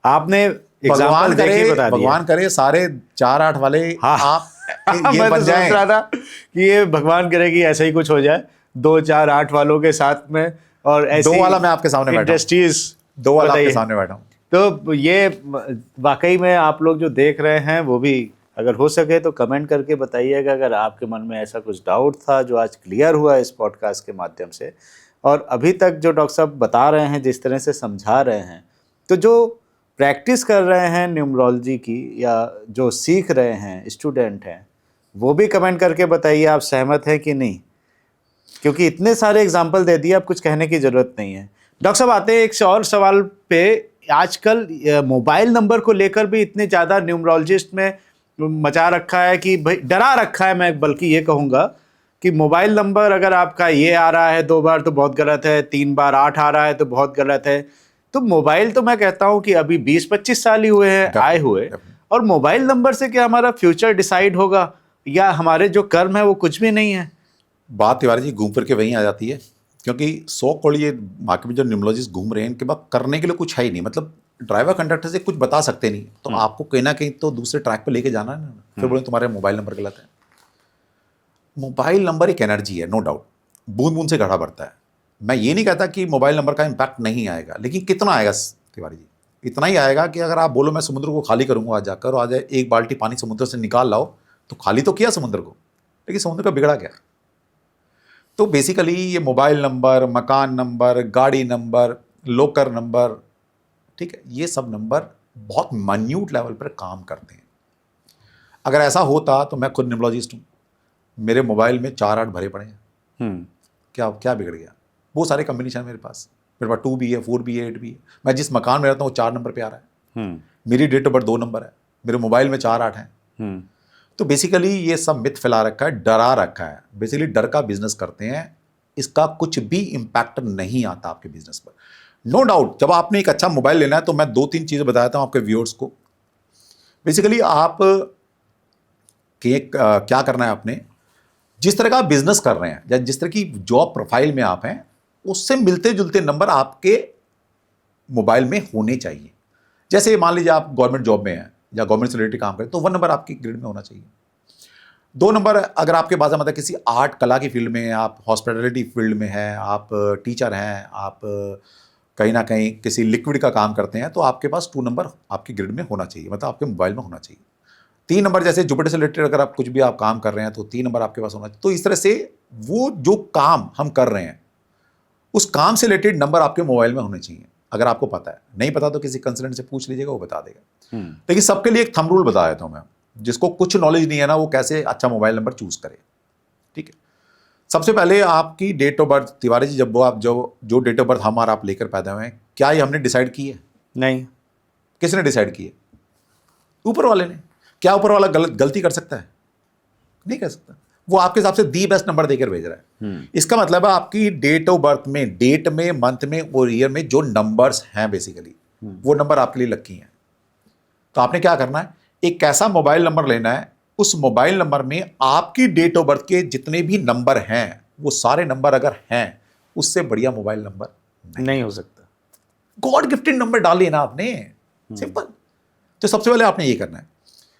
आपने एग्जांपल देखिए बता दिया। भगवान करे सारे 4-8 वाले आप ये मैं बन तो जाएं। सोच रहा था कि ये भगवान करे कि ऐसा ही कुछ हो जाए 2-4-8 वालों के साथ में, और ऐसी 2 वाला मैं आपके सामने बैठा हूं। इंडस्ट्रीज 2 वाला आपके सामने बैठा हूं। तो ये वाकई में आप लोग जो देख रहे हैं वो भी अगर हो सके तो कमेंट करके बताइएगा, अगर आपके मन में ऐसा कुछ डाउट था जो आज क्लियर हुआ इस पॉडकास्ट के माध्यम से। और अभी तक जो डॉक्टर साहब बता रहे हैं, जिस तरह से समझा रहे हैं, तो जो प्रैक्टिस कर रहे हैं न्यूमरोलॉजी की या जो सीख रहे हैं स्टूडेंट हैं, वो भी कमेंट करके बताइए आप सहमत हैं कि नहीं, क्योंकि इतने सारे एग्जाम्पल दे दिए, अब कुछ कहने की ज़रूरत नहीं है। डॉक्टर साहब आते हैं एक और सवाल पे। आजकल मोबाइल नंबर को लेकर भी इतने ज़्यादा न्यूमरोलॉजिस्ट में मचा रखा है कि भाई डरा रखा है, मैं बल्कि ये कहूँगा कि मोबाइल नंबर अगर आपका ये आ रहा है 2 बार तो बहुत गलत है, 3 बार 8 आ रहा है तो बहुत गलत है। तो मोबाइल तो मैं कहता हूँ कि अभी 20-25 साल ही हुए हैं आए हुए, और मोबाइल नंबर से क्या हमारा फ्यूचर डिसाइड होगा या हमारे जो कर्म है वो कुछ भी नहीं है? बात तिवारी जी घूम फिर के वहीं आ जाती है, क्योंकि 100 करोड़ ये मार्केट में जो न्यूमरोलॉजिस्ट घूम रहे हैं, इनके पास करने के लिए कुछ है ही नहीं। मतलब ड्राइवर कंडक्टर से कुछ बता सकते नहीं, तो आपको कहीं ना कहीं तो दूसरे ट्रैक पे लेके जाना है ना। फिर बोले तुम्हारे मोबाइल नंबर गलत है। मोबाइल नंबर एक एनर्जी है, नो डाउट, बूंद बूंद से घड़ा बढ़ता है। मैं ये नहीं कहता कि मोबाइल नंबर का इम्पैक्ट नहीं आएगा, लेकिन कितना आएगा तिवारी जी? इतना ही आएगा कि अगर आप बोलो मैं समुद्र को खाली करूंगा आज जाकर, और आज 1 बाल्टी पानी समुद्र से निकाल लाओ, तो खाली तो किया समुद्र को, लेकिन समुद्र का बिगड़ा क्या? तो बेसिकली ये मोबाइल नंबर, मकान नंबर, गाड़ी नंबर, लोकर नंबर, ठीक है, ये सब नंबर बहुत मान्यूट लेवल पर काम करते हैं। अगर ऐसा होता तो मैं खुद न्यूमरोलॉजिस्ट हूँ, मेरे मोबाइल में 4-8 भरे पड़े हैं, क्या क्या बिगड़ गया? वो सारे कॉम्बिनेशन मेरे पास 2 भी है, 4 भी है, 8 भी है। मैं जिस मकान में रहता हूँ 4 नंबर पे आ रहा है। मेरी डेट ऑफ बर्थ 2 नंबर है, मेरे मोबाइल में 4-8 हैं। तो बेसिकली ये सब मिथ फैला रखा है, डरा रखा है, बेसिकली डर का बिजनेस करते हैं, इसका कुछ भी इंपैक्ट नहीं आता आपके बिजनेस पर। नो डाउट जब आपने एक अच्छा मोबाइल लेना है तो मैं 2-3 चीज़ें बताता हूँ आपके व्यूअर्स को। बेसिकली आप क्या करना है, आपने जिस तरह का बिजनेस कर रहे हैं या जिस तरह की जॉब प्रोफाइल में आप हैं, उससे मिलते जुलते नंबर आपके मोबाइल में होने चाहिए। जैसे मान लीजिए आप गवर्नमेंट जॉब में हैं या गवर्नमेंट से रिलेटेड काम करें तो 1 नंबर आपकी ग्रेड में होना चाहिए। 2 नंबर अगर आपके पास मतलब किसी आर्ट कला की फील्ड में हैं, आप हॉस्पिटैलिटी फील्ड में हैं, आप टीचर हैं, आप कहीं ना कहीं किसी लिक्विड का काम करते हैं, तो आपके पास 2 नंबर आपकी ग्रिड में होना चाहिए, मतलब आपके मोबाइल में होना चाहिए। 3 नंबर जैसे जुपिटर से रिलेटेड अगर आप कुछ भी आप काम कर रहे हैं तो 3 नंबर आपके पास होना चाहिए। तो इस तरह से वो जो काम हम कर रहे हैं उस काम से रिलेटेड नंबर आपके मोबाइल में होने चाहिए। अगर आपको पता है, नहीं पता तो किसी कंसल्टेंट से पूछ लीजिएगा, वो बता देगा। लेकिन सबके लिए एक थंब रूल बता देता हूं मैं, जिसको कुछ नॉलेज नहीं है ना, वो कैसे अच्छा मोबाइल नंबर चूज करे। ठीक है, सबसे पहले आपकी date of birth, Tiwari ji, जब आप जो डेट ऑफ बर्थ हम और आप लेकर पैदा हुए हैं, क्या ये हमने डिसाइड की है? नहीं। किसने डिसाइड की है? ऊपर वाले ने। क्या ऊपर वाला गलती कर सकता है? नहीं कर सकता। वो आपके हिसाब से दी बेस्ट नंबर देकर भेज रहा है। इसका मतलब है आपकी डेट ऑफ बर्थ में, डेट में, मंथ में और ईयर में जो नंबर्स हैं बेसिकली वो नंबर आपके लिए लकी हैं। तो आपने क्या करना है, एक ऐसा मोबाइल नंबर लेना है, उस मोबाइल नंबर में आपकी डेट ऑफ बर्थ के जितने भी नंबर हैं वो सारे नंबर अगर हैं, उससे बढ़िया मोबाइल नंबर नहीं हो सकता। गॉड गिफ्टेड नंबर डालिए ना आपने, सिंपल। तो सबसे पहले आपने ये करना है।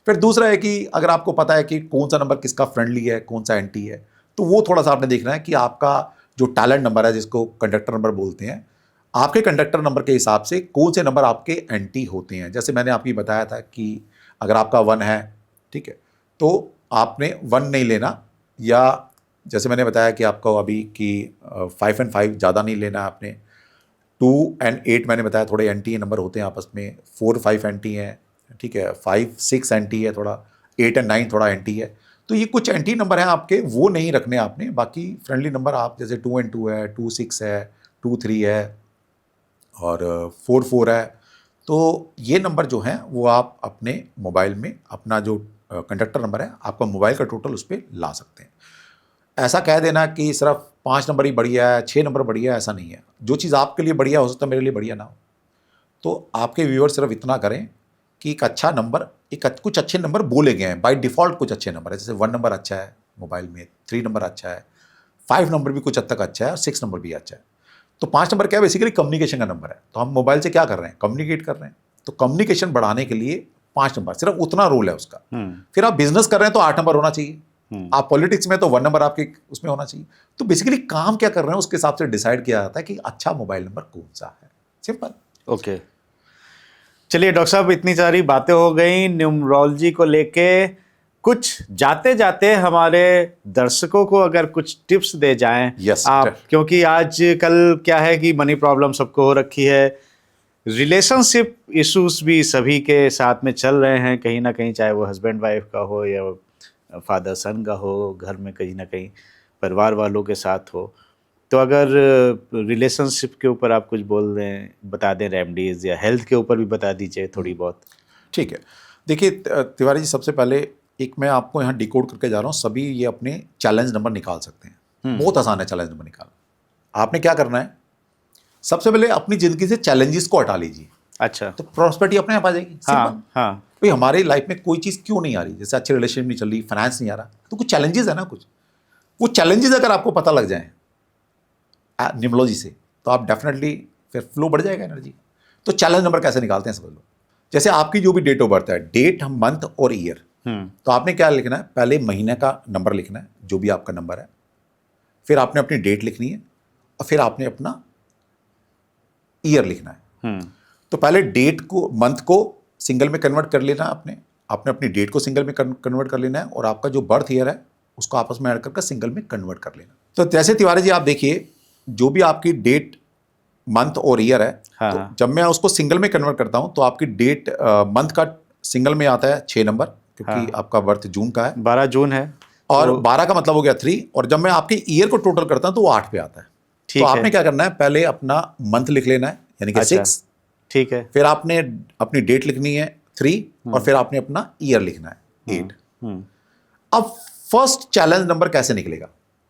फिर दूसरा है कि अगर आपको पता है कि कौन सा नंबर किसका फ्रेंडली है, कौन सा एंटी है, तो वो थोड़ा सा आपने देखना है कि आपका जो टैलेंट नंबर है, जिसको कंडक्टर नंबर बोलते हैं, आपके कंडक्टर नंबर के हिसाब से कौन से नंबर आपके एंटी होते हैं। जैसे मैंने आपको बताया था कि अगर आपका 1 है, ठीक है, तो आपने 1 नहीं लेना, या जैसे मैंने बताया कि आपको अभी कि 5 और 5 ज़्यादा नहीं लेना है आपने। 2 और 8 मैंने बताया थोड़े एंटी नंबर होते हैं आपस में, 4 और 5 एंटी हैं, ठीक है, 5 6 एंटी है थोड़ा, 8 और 9 थोड़ा एंटी है। तो ये कुछ एंटी नंबर हैं आपके, वो नहीं रखने आपने। बाकी फ्रेंडली नंबर आप जैसे 2 और 2 है, 2 6 है, 2 3 है और 4 4 है। तो ये नंबर जो हैं वो आप अपने मोबाइल में अपना जो कंडक्टर नंबर है, आपका मोबाइल का टोटल उस पर ला सकते हैं। ऐसा कह देना कि सिर्फ 5 नंबर ही बढ़िया है, 6 नंबर बढ़िया है, ऐसा नहीं है। जो चीज़ आपके लिए बढ़िया हो सकता है मेरे लिए बढ़िया ना हो। तो आपके व्यूअर सिर्फ इतना करें कि एक अच्छा नंबर, कुछ अच्छे नंबर बोले गए हैं बाय डिफ़ॉल्ट, कुछ अच्छे नंबर है। जैसे 1 नंबर अच्छा है मोबाइल में, 3 नंबर अच्छा है, 5 नंबर भी कुछ हद तक अच्छा है और 6 नंबर भी अच्छा है। तो 5 नंबर क्या है, बेसिकली कम्युनिकेशन का नंबर है। तो हम मोबाइल से क्या कर रहे हैं, कम्युनिकेट कर रहे हैं। तो कम्युनिकेशन बढ़ाने के लिए 5 नंबर, सिर्फ उतना रोल है उसका। फिर आप बिजनेस कर रहे हैं तो 8 नंबर होना चाहिए। आप पॉलिटिक्स में तो 1 नंबर आपके उसमें होना चाहिए। तो बेसिकली काम क्या कर रहे हैं उसके हिसाब से डिसाइड किया जाता है कि अच्छा मोबाइल नंबर कौन सा है। सिंपल। ओके, चलिए डॉक्टर साहब, इतनी सारी बातें हो गई न्यूमरोलॉजी को लेके। कुछ जाते जाते हमारे दर्शकों को अगर कुछ टिप्स दे जाएं आप, क्योंकि आज कल क्या है कि मनी प्रॉब्लम सबको हो रखी है, रिलेशनशिप इश्यूज भी सभी के साथ में चल रहे हैं कहीं ना कहीं, चाहे वो हस्बैंड वाइफ का हो या फादर सन का हो, घर में कहीं ना कहीं परिवार वालों के साथ हो। तो अगर रिलेशनशिप के ऊपर आप कुछ बोल दें, बता दें रेमेडीज, या हेल्थ के ऊपर भी बता दीजिए थोड़ी बहुत। ठीक है, देखिए तिवारी जी, सबसे पहले एक मैं आपको यहाँ डिकोड करके जा रहा हूँ। सभी ये अपने चैलेंज नंबर निकाल सकते हैं। बहुत आसान है चैलेंज नंबर निकालना। आपने क्या करना है, सबसे पहले अपनी जिंदगी से चैलेंजेस को हटा लीजिए। अच्छा, तो प्रॉस्पेरिटी अपने आप आ जाएगी। हाँ हाँ। भाई हमारी लाइफ में कोई चीज़ क्यों नहीं आ रही, जैसे अच्छी रिलेशनशिप नहीं चल रही, फाइनेंस नहीं आ रहा, तो कुछ चैलेंजेस है ना, कुछ वो चैलेंजेस अगर आपको पता लग जाए न्यूमरोलॉजी से, तो आप डेफिनेटली फिर फ्लो बढ़ जाएगा एनर्जी। तो चैलेंज नंबर कैसे निकालते हैं समझ लो। जैसे आपकी जो भी डेट ऑफ बर्थ है, डेट, मंथ और ईयर, तो आपने क्या लिखना है, पहले महीने का नंबर लिखना है जो भी आपका नंबर है, फिर आपने अपनी डेट लिखनी है और फिर आपने अपना ईयर लिखना है। तो पहले डेट को, मंथ को सिंगल में कन्वर्ट कर लेना आपने अपनी डेट को सिंगल में कन्वर्ट कर लेना है, और आपका जो बर्थ ईयर है उसको आपस में ऐड करके सिंगल में कन्वर्ट कर लेना। तो जैसे तिवारी जी आप देखिए, जो भी आपकी डेट, मंथ और ईयर है, हाँ, तो जब मैं उसको सिंगल में कन्वर्ट करता हूं तो आपकी डेट, मंथ का सिंगल में आता है 6 नंबर, क्योंकि आपका बर्थ जून का है, 12 जून है, और 12 का मतलब हो गया 3, और जब मैं आपके ईयर को टोटल करता हूं तो वो 8 पे आता है। तो आपने क्या करना है, पहले अपना मंथ लिख लेना है, यानी कि 6, ठीक है, फिर आपने अपनी डेट लिखनी है 3, और फिर आपने अपना ईयर लिखना है 8। अब फर्स्ट चैलेंज नंबर कैसे निकलेगा?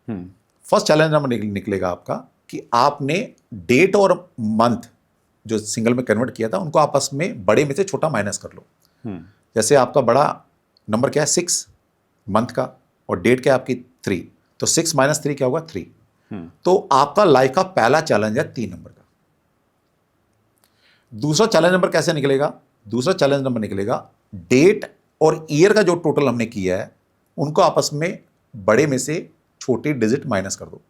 हम्म फर्स्ट चैलेंज नंबर निकलेगा आपका कि आपने डेट और मंथ जो सिंगल में कन्वर्ट किया था उनको आपस में बड़े में से छोटा माइनस कर लो। हम्म जैसे आपका बड़ा नंबर क्या है 6 मंथ का, और डेट क्या है आपकी 3, तो 6 - 3 क्या होगा 3। तो आपका लाइफ का पहला चैलेंज है 3 नंबर का। दूसरा चैलेंज नंबर कैसे निकलेगा? दूसरा चैलेंज नंबर निकलेगा डेट और ईयर का जो टोटल हमने किया है उनको आपस में बड़े में से छोटे डिजिट माइनस कर दो।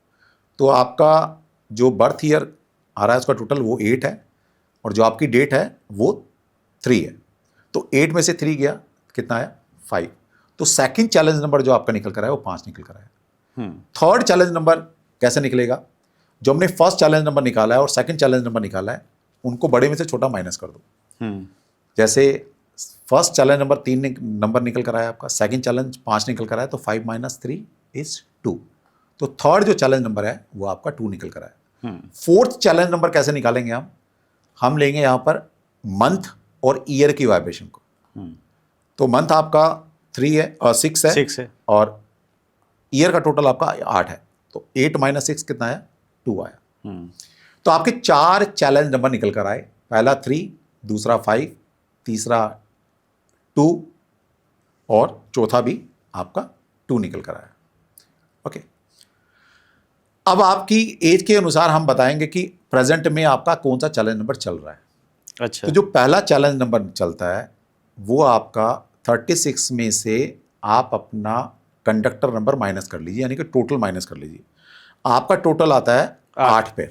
तो आपका जो बर्थ ईयर आ रहा है उसका टोटल वो 8 है, और जो आपकी डेट है वो 3 है। तो 8 में से 3 गया, कितना आया 5। तो सेकंड चैलेंज नंबर जो आपका निकल कर आया वो 5 निकल कर आया। थर्ड चैलेंज नंबर कैसे निकलेगा? जो हमने फर्स्ट चैलेंज नंबर निकाला है और सेकंड चैलेंज नंबर निकाला है उनको बड़े में से छोटा माइनस कर दो। जैसे फर्स्ट चैलेंज नंबर 3 नंबर निकल कर आया आपका, सेकंड चैलेंज 5 निकल कर आया, तो 5 - 3 इज 2। तो थर्ड जो चैलेंज नंबर है वो आपका 2 निकल कर आया। फोर्थ चैलेंज नंबर कैसे निकालेंगे हम लेंगे यहां पर मंथ और ईयर की वाइब्रेशन को। तो मंथ आपका 3 है और 6 है, 6 है। और ईयर का टोटल आपका 8 है। तो 8 - 6 कितना आया 2 आया। तो आपके 4 चैलेंज नंबर निकल कर आए। पहला 3, दूसरा 5, तीसरा 2 और चौथा भी आपका 2 निकल कर आया। ओके, अब आपकी एज के अनुसार हम बताएंगे कि प्रेजेंट में आपका कौन सा चैलेंज नंबर चल रहा है। अच्छा। तो जो पहला चैलेंज नंबर चलता है वो आपका 36 में से आप अपना कंडक्टर नंबर माइनस कर लीजिए, यानी कि टोटल माइनस कर लीजिए। आपका टोटल आता है 8 पे।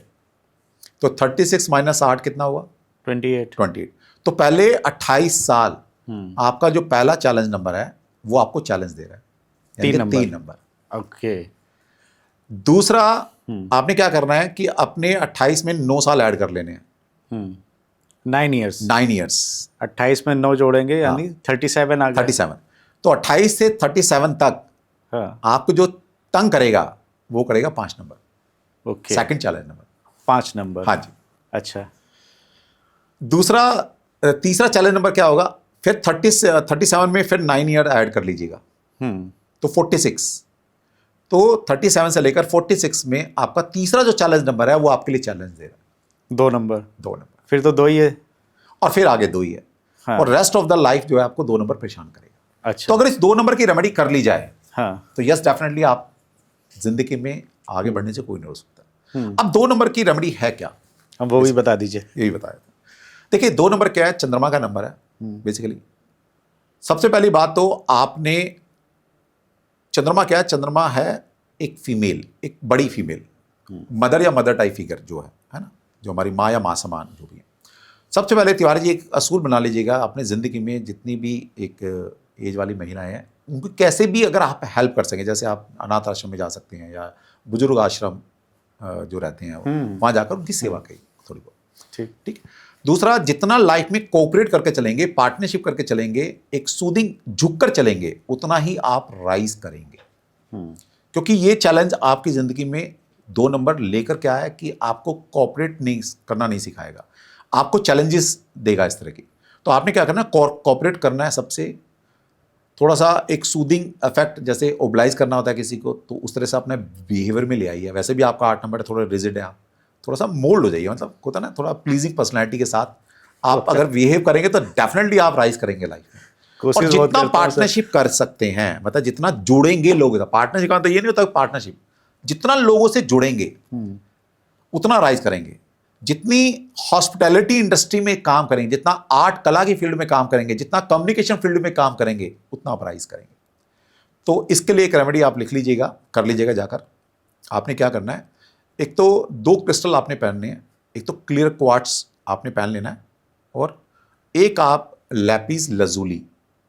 तो 36 - 8 कितना हुआ 28। 28। तो पहले 28 साल आपका जो पहला चैलेंज नंबर है वो आपको चैलेंज दे रहा है, यानी 3 नंबर। ओके। दूसरा आपने क्या करना है कि अपने 28 में 9 साल ऐड कर लेने हैं। 9 ईयर्स। 9 ईयर्स। 28 में 9 जोड़ेंगे यानी 37 आ गया। 37। तो 28 से 37 तक हाँ। आपको जो तंग करेगा वो करेगा 5 number. Okay. Second challenge number 5 number. हाँ जी। अच्छा। दूसरा तीसरा चैलेंज नंबर क्या होगा? फिर 37 में फिर 9 ईयर ऐड कर लीजिएगा, तो 46। तो 37 से लेकर 46 में आपका तीसरा जो चैलेंज नंबर है वो आपके लिए चैलेंज दे रहा है 2 नंबर। 2 नंबर। फिर तो 2 ही है। और फिर आगे 2 ही है। हाँ। और रेस्ट ऑफ द लाइफ जो है आपको 2 नंबर परेशान करेगा। अच्छा। तो अगर इस 2 नंबर की रेमेडी कर ली जाए हाँ। तो यस डेफिनेटली आप जिंदगी में आगे बढ़ने से कोई नहीं रोक सकता। अब 2 नंबर की रेमेडी है क्या, अब वो भी बता दीजिए। यही बताया। देखिए 2 नंबर क्या है? चंद्रमा का नंबर है बेसिकली। सबसे पहली बात तो आपने, चंद्रमा क्या है? चंद्रमा है एक फीमेल, एक बड़ी फीमेल, मदर या मदर टाइप फिगर जो है ना, जो हमारी माँ या माँ समान जो भी है। सबसे पहले तिवारी जी एक असूल बना लीजिएगा अपने ज़िंदगी में, जितनी भी एक एज वाली महिलाएं हैं उनको कैसे भी अगर आप हेल्प कर सकें, जैसे आप अनाथ आश्रम में जा सकते हैं या बुजुर्ग आश्रम जो रहते हैं वहाँ जाकर उनकी सेवा करिए थोड़ी बहुत। ठीक। ठीक। दूसरा, जितना लाइफ में कोऑपरेट करके चलेंगे, पार्टनरशिप करके चलेंगे, एक सूदिंग झुककर चलेंगे, उतना ही आप राइज करेंगे। क्योंकि ये चैलेंज आपकी ज़िंदगी में 2 नंबर लेकर के आया कि आपको कोऑपरेट नहीं करना नहीं सिखाएगा, आपको चैलेंजेस देगा इस तरह की। तो आपने क्या करना है? कोऑपरेट करना है सबसे। थोड़ा सा एक सूदिंग इफेक्ट, जैसे ओबलाइज करना होता है किसी को, तो उस तरह से अपने बिहेवियर में ले आइए। वैसे भी आपका 8 नंबर थोड़ा रिजिड है, आप थोड़ा सा मोल्ड हो जाइए, मतलब होता है ना, थोड़ा प्लीजिंग पर्सनैलिटी के साथ आप अगर बिहेव करेंगे तो डेफिनेटली आप राइज करेंगे लाइफ में। और जितना पार्टनरशिप कर सकते हैं, मतलब जितना जुड़ेंगे लोग, पार्टनरशिप का तो ये नहीं होता पार्टनरशिप, जितना लोगों से जुड़ेंगे उतना राइज करेंगे। जितनी हॉस्पिटैलिटी इंडस्ट्री में काम करेंगे, जितना आर्ट कला की फील्ड में काम करेंगे, जितना कम्युनिकेशन फील्ड में काम करेंगे, उतना आप राइज करेंगे। तो इसके लिए एक रेमेडी आप लिख लीजिएगा, कर लीजिएगा जाकर। आपने क्या करना है? एक तो 2 क्रिस्टल आपने पहनने हैं। एक तो क्लियर क्वार्ट्स आपने पहन लेना है, और एक आप लैपिस लजूली,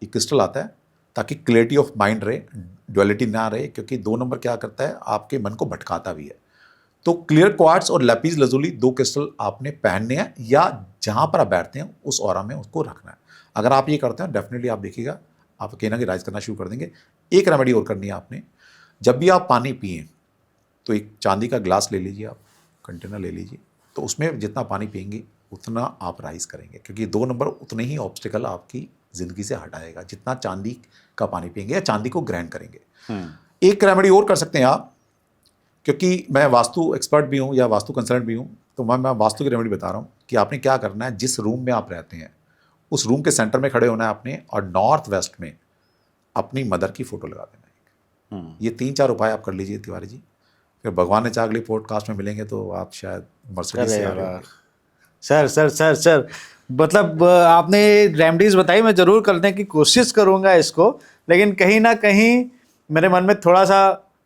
ये क्रिस्टल आता है ताकि क्लैरिटी ऑफ माइंड रहे, ड्युअलिटी ना रहे, क्योंकि 2 नंबर क्या करता है? आपके मन को भटकाता भी है। तो क्लियर क्वार्ट्स और लैपिस लजूली 2 क्रिस्टल आपने पहनने हैं, या जहां पर आप बैठते हैं उस ऑरा में उसको रखना है। अगर आप ये करते हैं डेफिनेटली आप देखिएगा आप कहीं ना कहीं राइज करना शुरू कर देंगे। एक रेमेडी और करनी है आपने, जब भी आप पानी पिएं तो एक चांदी का ग्लास ले लीजिए, आप कंटेनर ले लीजिए, तो उसमें जितना पानी पिएंगे उतना आप राइज करेंगे, क्योंकि 2 नंबर उतने ही ऑब्स्टिकल आपकी जिंदगी से हटाएगा जितना चांदी का पानी पिएंगे या चांदी को ग्रहण करेंगे। हम्म, एक रेमेडी और कर सकते हैं आप, क्योंकि मैं वास्तु एक्सपर्ट भी हूँ या वास्तु कंसल्टेंट भी हूँ, तो मैं वास्तु की रेमेडी बता रहा हूँ कि आपने क्या करना है। जिस रूम में आप रहते हैं उस रूम के सेंटर में खड़े होना है आपने, और नॉर्थ वेस्ट में अपनी मदर की फोटो लगा देना है। ये 3-4 उपाय आप कर लीजिए तिवारी जी, फिर भगवान ने चाह अगले पॉडकास्ट में मिलेंगे तो आप शायद मर्सिडीज से अरे आगे वाह। होंगे। सर सर सर सर, मतलब आपने रेमडीज बताई, मैं जरूर करने की कोशिश करूंगा इसको, लेकिन कहीं ना कहीं मेरे मन में थोड़ा सा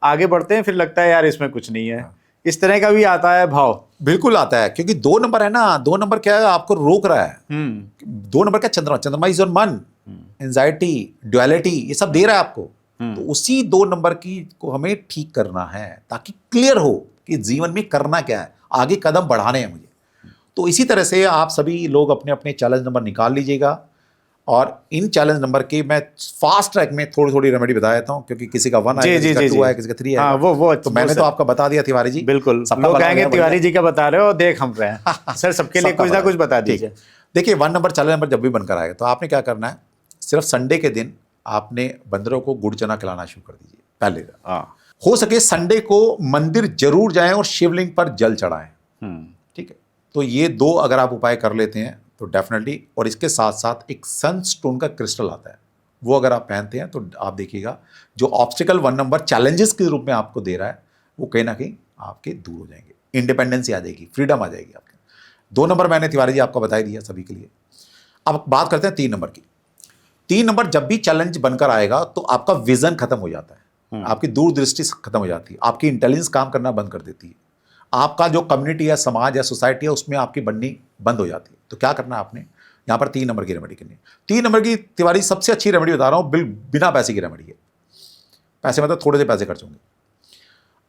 आगे बढ़ते हैं, फिर लगता है यार इसमें कुछ नहीं है। इस तरह का भी आता है भाव। बिल्कुल आता है, क्योंकि 2 नंबर है ना, 2 नंबर क्या है, आपको रोक रहा है। 2 नंबर क्या, चंद्रमा इज योर मन, एंजाइटी, ड्युअलिटी, ये सब दे रहा है आपको। तो उसी 2 नंबर की को हमें ठीक करना है ताकि क्लियर हो कि जीवन में करना क्या है, आगे कदम बढ़ाने हैं मुझे। तो इसी तरह से आप सभी लोग अपने अपने चैलेंज नंबर निकाल लीजिएगा, और इन चैलेंज नंबर की मैं फास्ट ट्रैक में थोड़ी थोड़ी रेमेडी बता देता हूँ, क्योंकि किसी का 1 आएगा, किसी का 2 आएगा, किसी का 3 आएगा। हाँ, वो तो मैंने तो आपका बता दिया तिवारी जी। बिल्कुल, सबका लोग भला कहेंगे हो गया, तिवारी बढ़िया। जी का बता रहे हो, देख हम रहे हैं। सर सबके लिए सबका कुछ ना भला कुछ है। बता ठीक। दीजिए। देखिए 1 नंबर चैलेंज नंबर जब भी बनकर आएगा तो आपने क्या करना है, सिर्फ संडे के दिन आपने बंदरों को गुड़ चना खिलाना शुरू कर दीजिए। पहले हाँ। हो सके संडे को मंदिर जरूर जाएं और शिवलिंग पर जल चढ़ाएं। ठीक है, तो ये 2 अगर आप उपाय कर लेते हैं तो डेफिनेटली, और इसके साथ साथ एक सनस्टोन का क्रिस्टल आता है, वो अगर आप पहनते हैं तो आप देखिएगा जो ऑब्स्टिकल 1 नंबर चैलेंजेस के रूप में आपको दे रहा है वो कहीं ना कहीं आपके दूर हो जाएंगे, इंडिपेंडेंसी आ जाएगी, फ्रीडम आ जाएगी आपके। 2 नंबर मैंने तिवारी जी आपको बता ही दिया सभी के लिए। अब बात करते हैं 3 नंबर की। 3 नंबर जब भी चैलेंज बनकर आएगा तो आपका विजन खत्म हो जाता है, आपकी दूरदृष्टि खत्म हो जाती है, आपकी इंटेलिजेंस काम करना बंद कर देती है, आपका जो कम्युनिटी या समाज या सोसाइटी है उसमें आपकी बननी बंद हो जाती है। तो क्या करना है आपने, यहाँ पर 3 नंबर की रेमेडी करनी है। 3 नंबर की तिवारी सबसे अच्छी रेमेडी बता रहा हूँ, बिना पैसे की रेमेडी है। पैसे मतलब थोड़े से पैसे खर्च होंगे।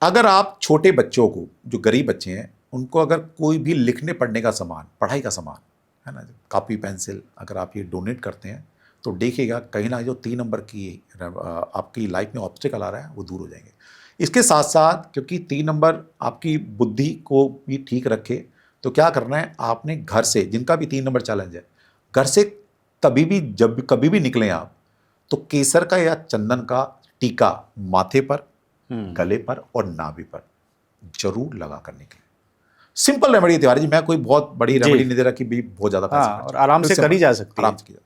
अगर आप छोटे बच्चों को, जो गरीब बच्चे हैं, उनको अगर कोई भी लिखने पढ़ने का सामान, पढ़ाई का सामान है ना, कॉपी पेंसिल, अगर आप ये डोनेट करते हैं तो देखिएगा कहीं ना जो 3 नंबर की आपकी लाइफ में ऑब्स्टिकल आ रहा है वो दूर हो जाएंगे। इसके साथ साथ क्योंकि 3 नंबर आपकी बुद्धि को भी ठीक रखे, तो क्या करना है आपने, घर से, जिनका भी 3 नंबर चैलेंज है, घर से कभी भी जब कभी भी निकलें आप, तो केसर का या चंदन का टीका माथे पर, गले पर और नाभि पर जरूर लगा कर निकले। सिंपल रेमेडी तिवारी जी, मैं कोई बहुत बड़ी रेमेडी नहीं दे रहा कि भी बहुत ज्यादा पैसे हाँ, और आराम से करी जा सकती है। आराम से की।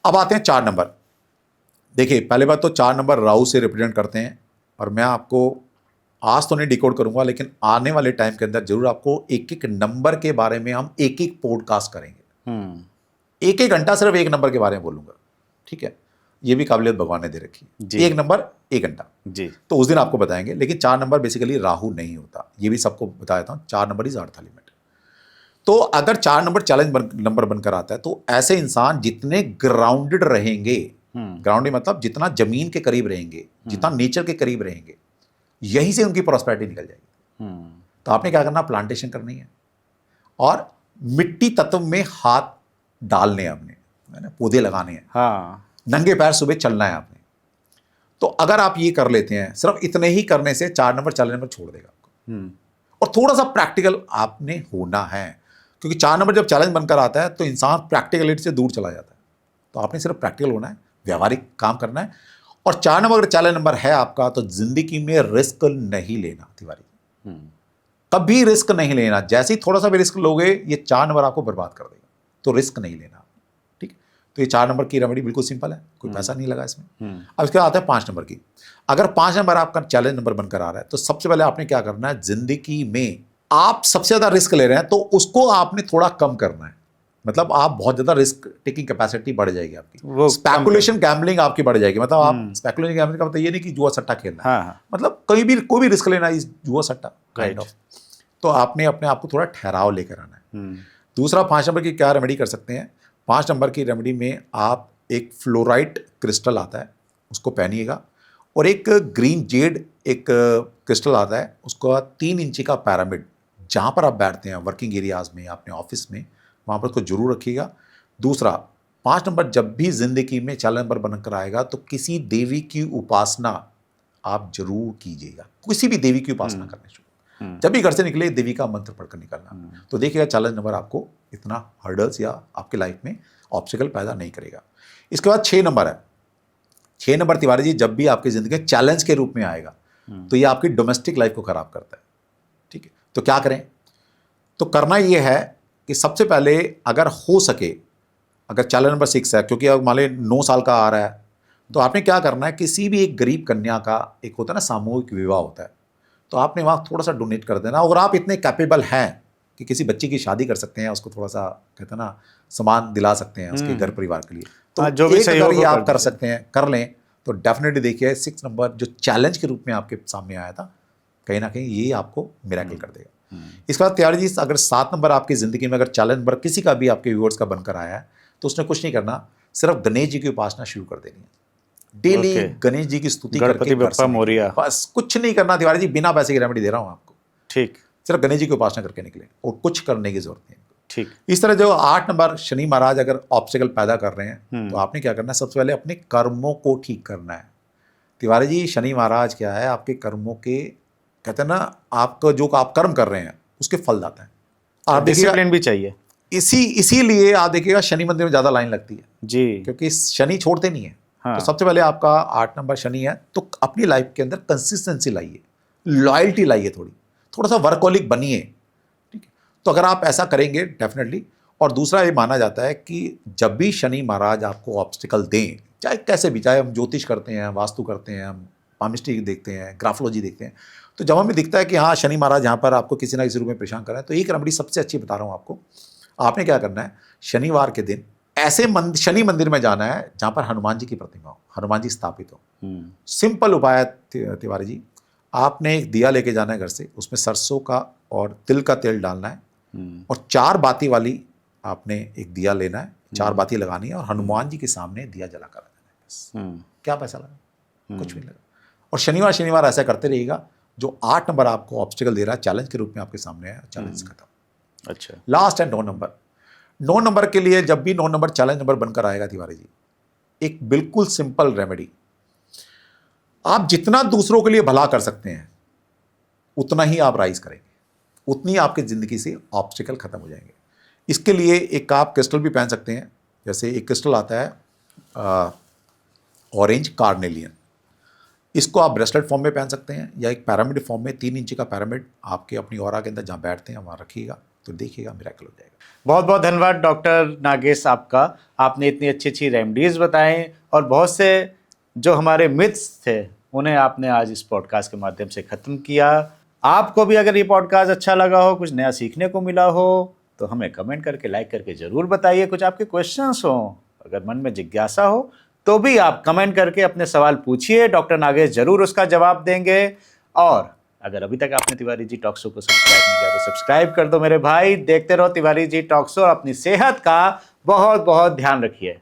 अब आते हैं 4 नंबर। देखिए पहले बात तो 4 नंबर राहु से रिप्रेजेंट करते हैं, और मैं आपको आज तो नहीं डिकोड करूंगा, लेकिन आने वाले टाइम के अंदर जरूर आपको एक एक नंबर के बारे में हम एक एक पॉडकास्ट करेंगे। एक घंटा सिर्फ एक नंबर के बारे में बोलूंगा, ठीक है, ये भी काबिलियत भगवान ने दे रखी है। एक नंबर 1 घंटा जी, तो उस दिन आपको बताएंगे। लेकिन 4 नंबर बेसिकली राहु नहीं होता, ये भी सबको बता देता हूँ। 4 नंबर इज अर्थ एलिमेंट। तो अगर 4 नंबर चैलेंज नंबर बनकर आता है तो ऐसे इंसान जितने ग्राउंडेड रहेंगे, ग्राउंडेड मतलब जितना जमीन के करीब रहेंगे, जितना नेचर के करीब रहेंगे, यहीं से उनकी प्रॉस्पेरिटी निकल जाएगी। तो आपने क्या करना, प्लांटेशन करनी है और मिट्टी तत्व में हाथ डालने हैं आपने, है ना, पौधे लगाने हैं। हाँ, नंगे पैर सुबह चलना है आपने। तो अगर आप ये कर लेते हैं, सिर्फ इतने ही करने से 4 नंबर चैलेंज नंबर छोड़ देगा आपको। और थोड़ा सा प्रैक्टिकल आपने होना है, क्योंकि 4 नंबर जब चैलेंज बनकर आता है तो इंसान प्रैक्टिकलिटी से दूर चला जाता है। तो आपने सिर्फ प्रैक्टिकल होना है, व्यावहारिक काम करना है। और 4 नंबर अगर चैलेंज नंबर है आपका, तो जिंदगी में रिस्क नहीं लेना तिवारी, कभी रिस्क नहीं लेना। जैसे ही थोड़ा सा भी रिस्क लोगे, ये 4 नंबर आपको बर्बाद कर देगा। तो रिस्क नहीं लेना, ठीक। तो ये 4 नंबर की रेमेडी बिल्कुल सिंपल है, कोई पैसा नहीं लगा इसमें। अब इसके बाद आता है 5 नंबर की। अगर 5 नंबर आपका चैलेंज नंबर बनकर आ रहा है, तो सबसे पहले आपने क्या करना है, जिंदगी में आप सबसे ज्यादा रिस्क ले रहे हैं तो उसको आपने थोड़ा कम करना है। मतलब आप बहुत ज्यादा रिस्क टेकिंग कैपेसिटी बढ़ जाएगी आपकी, स्पेकुलेशन गैम्बलिंग आपकी बढ़ जाएगी। मतलब आप स्पेकुलेशन गैम्बलिंग का मतलब ये नहीं कि जुआ सट्टा खेलना, हाँ, मतलब कोई भी रिस्क लेना इस जुआ सट्टा काइंड ऑफ। तो आपने अपने आप को थोड़ा ठहराव लेकर आना है। दूसरा 5 नंबर की क्या रेमेडी कर सकते हैं, 5 नंबर की रेमेडी में आप एक फ्लोराइट क्रिस्टल आता है उसको पहनिएगा, और एक ग्रीन जेड एक क्रिस्टल आता है, उसका 3 इंची का पैरामिड, जहाँ पर आप बैठते हैं वर्किंग एरियाज में, अपने ऑफिस में, वहाँ पर उसको जरूर रखिएगा। दूसरा 5 नंबर जब भी जिंदगी में चैलेंज नंबर बनकर आएगा तो किसी देवी की उपासना आप जरूर कीजिएगा, किसी भी देवी की उपासना करने शुरू। जब भी घर से निकले देवी का मंत्र पढ़कर निकलना। तो देखिएगा चैलेंज नंबर आपको इतना हर्डल्स या आपके लाइफ में ऑब्स्टिकल पैदा नहीं करेगा। इसके बाद 6 नंबर है। 6 नंबर तिवारी जी जब भी आपकी ज़िंदगी में चैलेंज के रूप में आएगा तो ये आपकी डोमेस्टिक लाइफ को ख़राब करता है। ठीक है, तो क्या करें? तो करना ये है कि सबसे पहले अगर हो सके, अगर चैलेंज नंबर 6 है, क्योंकि अगर मान लें 9 साल का आ रहा है, तो आपने क्या करना है, किसी भी एक गरीब कन्या का एक होता है ना सामूहिक विवाह होता है, तो आपने वहाँ थोड़ा सा डोनेट कर देना। अगर आप इतने कैपेबल हैं कि किसी बच्ची की शादी कर सकते हैं, उसको थोड़ा सा कहते हैं ना सामान दिला सकते हैं उसके घर परिवार के लिए, तो जो भी एक सहयोग अगर ये हो आप कर कर दीजिए। सकते हैं, कर लें, तो डेफिनेटली देखिए 6 नंबर जो चैलेंज के रूप में आपके सामने आया था, कहीं ना कहीं ये आपको मिरेकल कर देगा। इसके बाद तिवारी जी अगर 7 नंबर आपकी ज़िंदगी में अगर चैलेंज नंबर किसी का भी आपके व्यूअर्स का बनकर आया है, तो उसने कुछ नहीं करना, सिर्फ गणेश जी की उपासना शुरू कर देनी है। Daily okay. गणेश जी की स्तुति गणपति करके घर बप्पा से निकले। मोरिया। बस कुछ नहीं करना तिवारी जी, बिना पैसे की रेमेडी दे रहा हूँ आपको, ठीक सिर्फ गणेश जी की उपासना करके निकले और कुछ करने की जरूरत नहीं। ठीक। इस तरह जो 8 नंबर शनि महाराज अगर ऑब्स्टिकल पैदा कर रहे हैं, तो आपने क्या करना है, सबसे पहले अपने कर्मों को ठीक करना है। तिवारी जी शनि महाराज क्या है, आपके कर्मों के कहते हैं ना, आपका जो आप कर्म कर रहे हैं उसके फल दाता है। आप देखिएगा डिसिप्लिन भी चाहिए इसीलिए आप देखिएगा शनि मंदिर में ज़्यादा लाइन लगती है, जी। क्योंकि शनि छोड़ते नहीं है। हाँ। तो सबसे पहले आपका 8 नंबर शनि है, तो अपनी लाइफ के अंदर कंसिस्टेंसी लाइए, लॉयल्टी लाइए, थोड़ा सा वर्कहोलिक बनिए। ठीक है, तो अगर आप ऐसा करेंगे डेफिनेटली। और दूसरा ये माना जाता है कि जब भी शनि महाराज आपको ऑब्स्टिकल दें, चाहे कैसे भी, चाहे हम ज्योतिष करते हैं, वास्तु करते हैं, हम पामिस्ट्री देखते हैं, ग्राफोलॉजी देखते हैं, तो जब हमें दिखता है कि हाँ शनि महाराज यहाँ पर आपको किसी ना किसी रूप में परेशान कर रहे हैं, तो एक रेमेडी सबसे अच्छी बता रहा हूँ आपको। आपने क्या करना है, शनिवार के दिन ऐसे शनि मंदिर में जाना है जहाँ पर हनुमान जी की प्रतिमा हो, हनुमान जी स्थापित हो। सिंपल उपाय है तिवारी जी, आपने एक दिया लेके जाना है घर से, उसमें सरसों का और तिल का तेल डालना है, और 4 बाती वाली आपने एक दिया लेना है, 4 बाती लगानी है, और हनुमान जी के सामने दिया जला कर देना है। क्या पैसा लगा? कुछ भी लगा। और शनिवार शनिवार ऐसा करते रहिएगा। जो 8 नंबर आपको ऑब्स्टिकल दे रहा है, चैलेंज के रूप में आपके सामने है, चैलेंज खत्म। अच्छा। लास्ट है 9 नंबर। 9 नंबर के लिए जब भी 9 नंबर चैलेंज नंबर बनकर आएगा तिवारी जी, एक बिल्कुल सिंपल रेमेडी, आप जितना दूसरों के लिए भला कर सकते हैं उतना ही आप राइज करेंगे, उतनी आपकी ज़िंदगी से ऑब्स्टिकल खत्म हो जाएंगे। इसके लिए एक आप क्रिस्टल भी पहन सकते हैं। जैसे एक क्रिस्टल आता है ऑरेंज कार्नेलियन, इसको आप ब्रेसलेट फॉर्म में पहन सकते हैं, या एक पैरामिड फॉर्म में 3 इंच का पैरामिड आपके अपनी ऑरा के अंदर जहाँ बैठते हैं वहाँ रखिएगा, तो देखिएगा मिरेकल हो जाएगा। बहुत बहुत धन्यवाद डॉक्टर नागेश आपका। आपने इतनी अच्छी अच्छी रेमेडीज़ बताएं, और बहुत से जो हमारे मिथ्स थे उन्हें आपने आज इस पॉडकास्ट के माध्यम से ख़त्म किया। आपको भी अगर ये पॉडकास्ट अच्छा लगा हो, कुछ नया सीखने को मिला हो, तो हमें कमेंट करके, लाइक करके ज़रूर बताइए। कुछ आपके क्वेश्चंस हों, अगर मन में जिज्ञासा हो, तो भी आप कमेंट करके अपने सवाल पूछिए, डॉक्टर नागेश ज़रूर उसका जवाब देंगे। और अगर अभी तक आपने तिवारी जी टॉक शो को सब्सक्राइब नहीं किया, तो सब्सक्राइब कर दो मेरे भाई। देखते रहो तिवारी जी टॉक शो, और अपनी सेहत का बहुत बहुत ध्यान रखिए।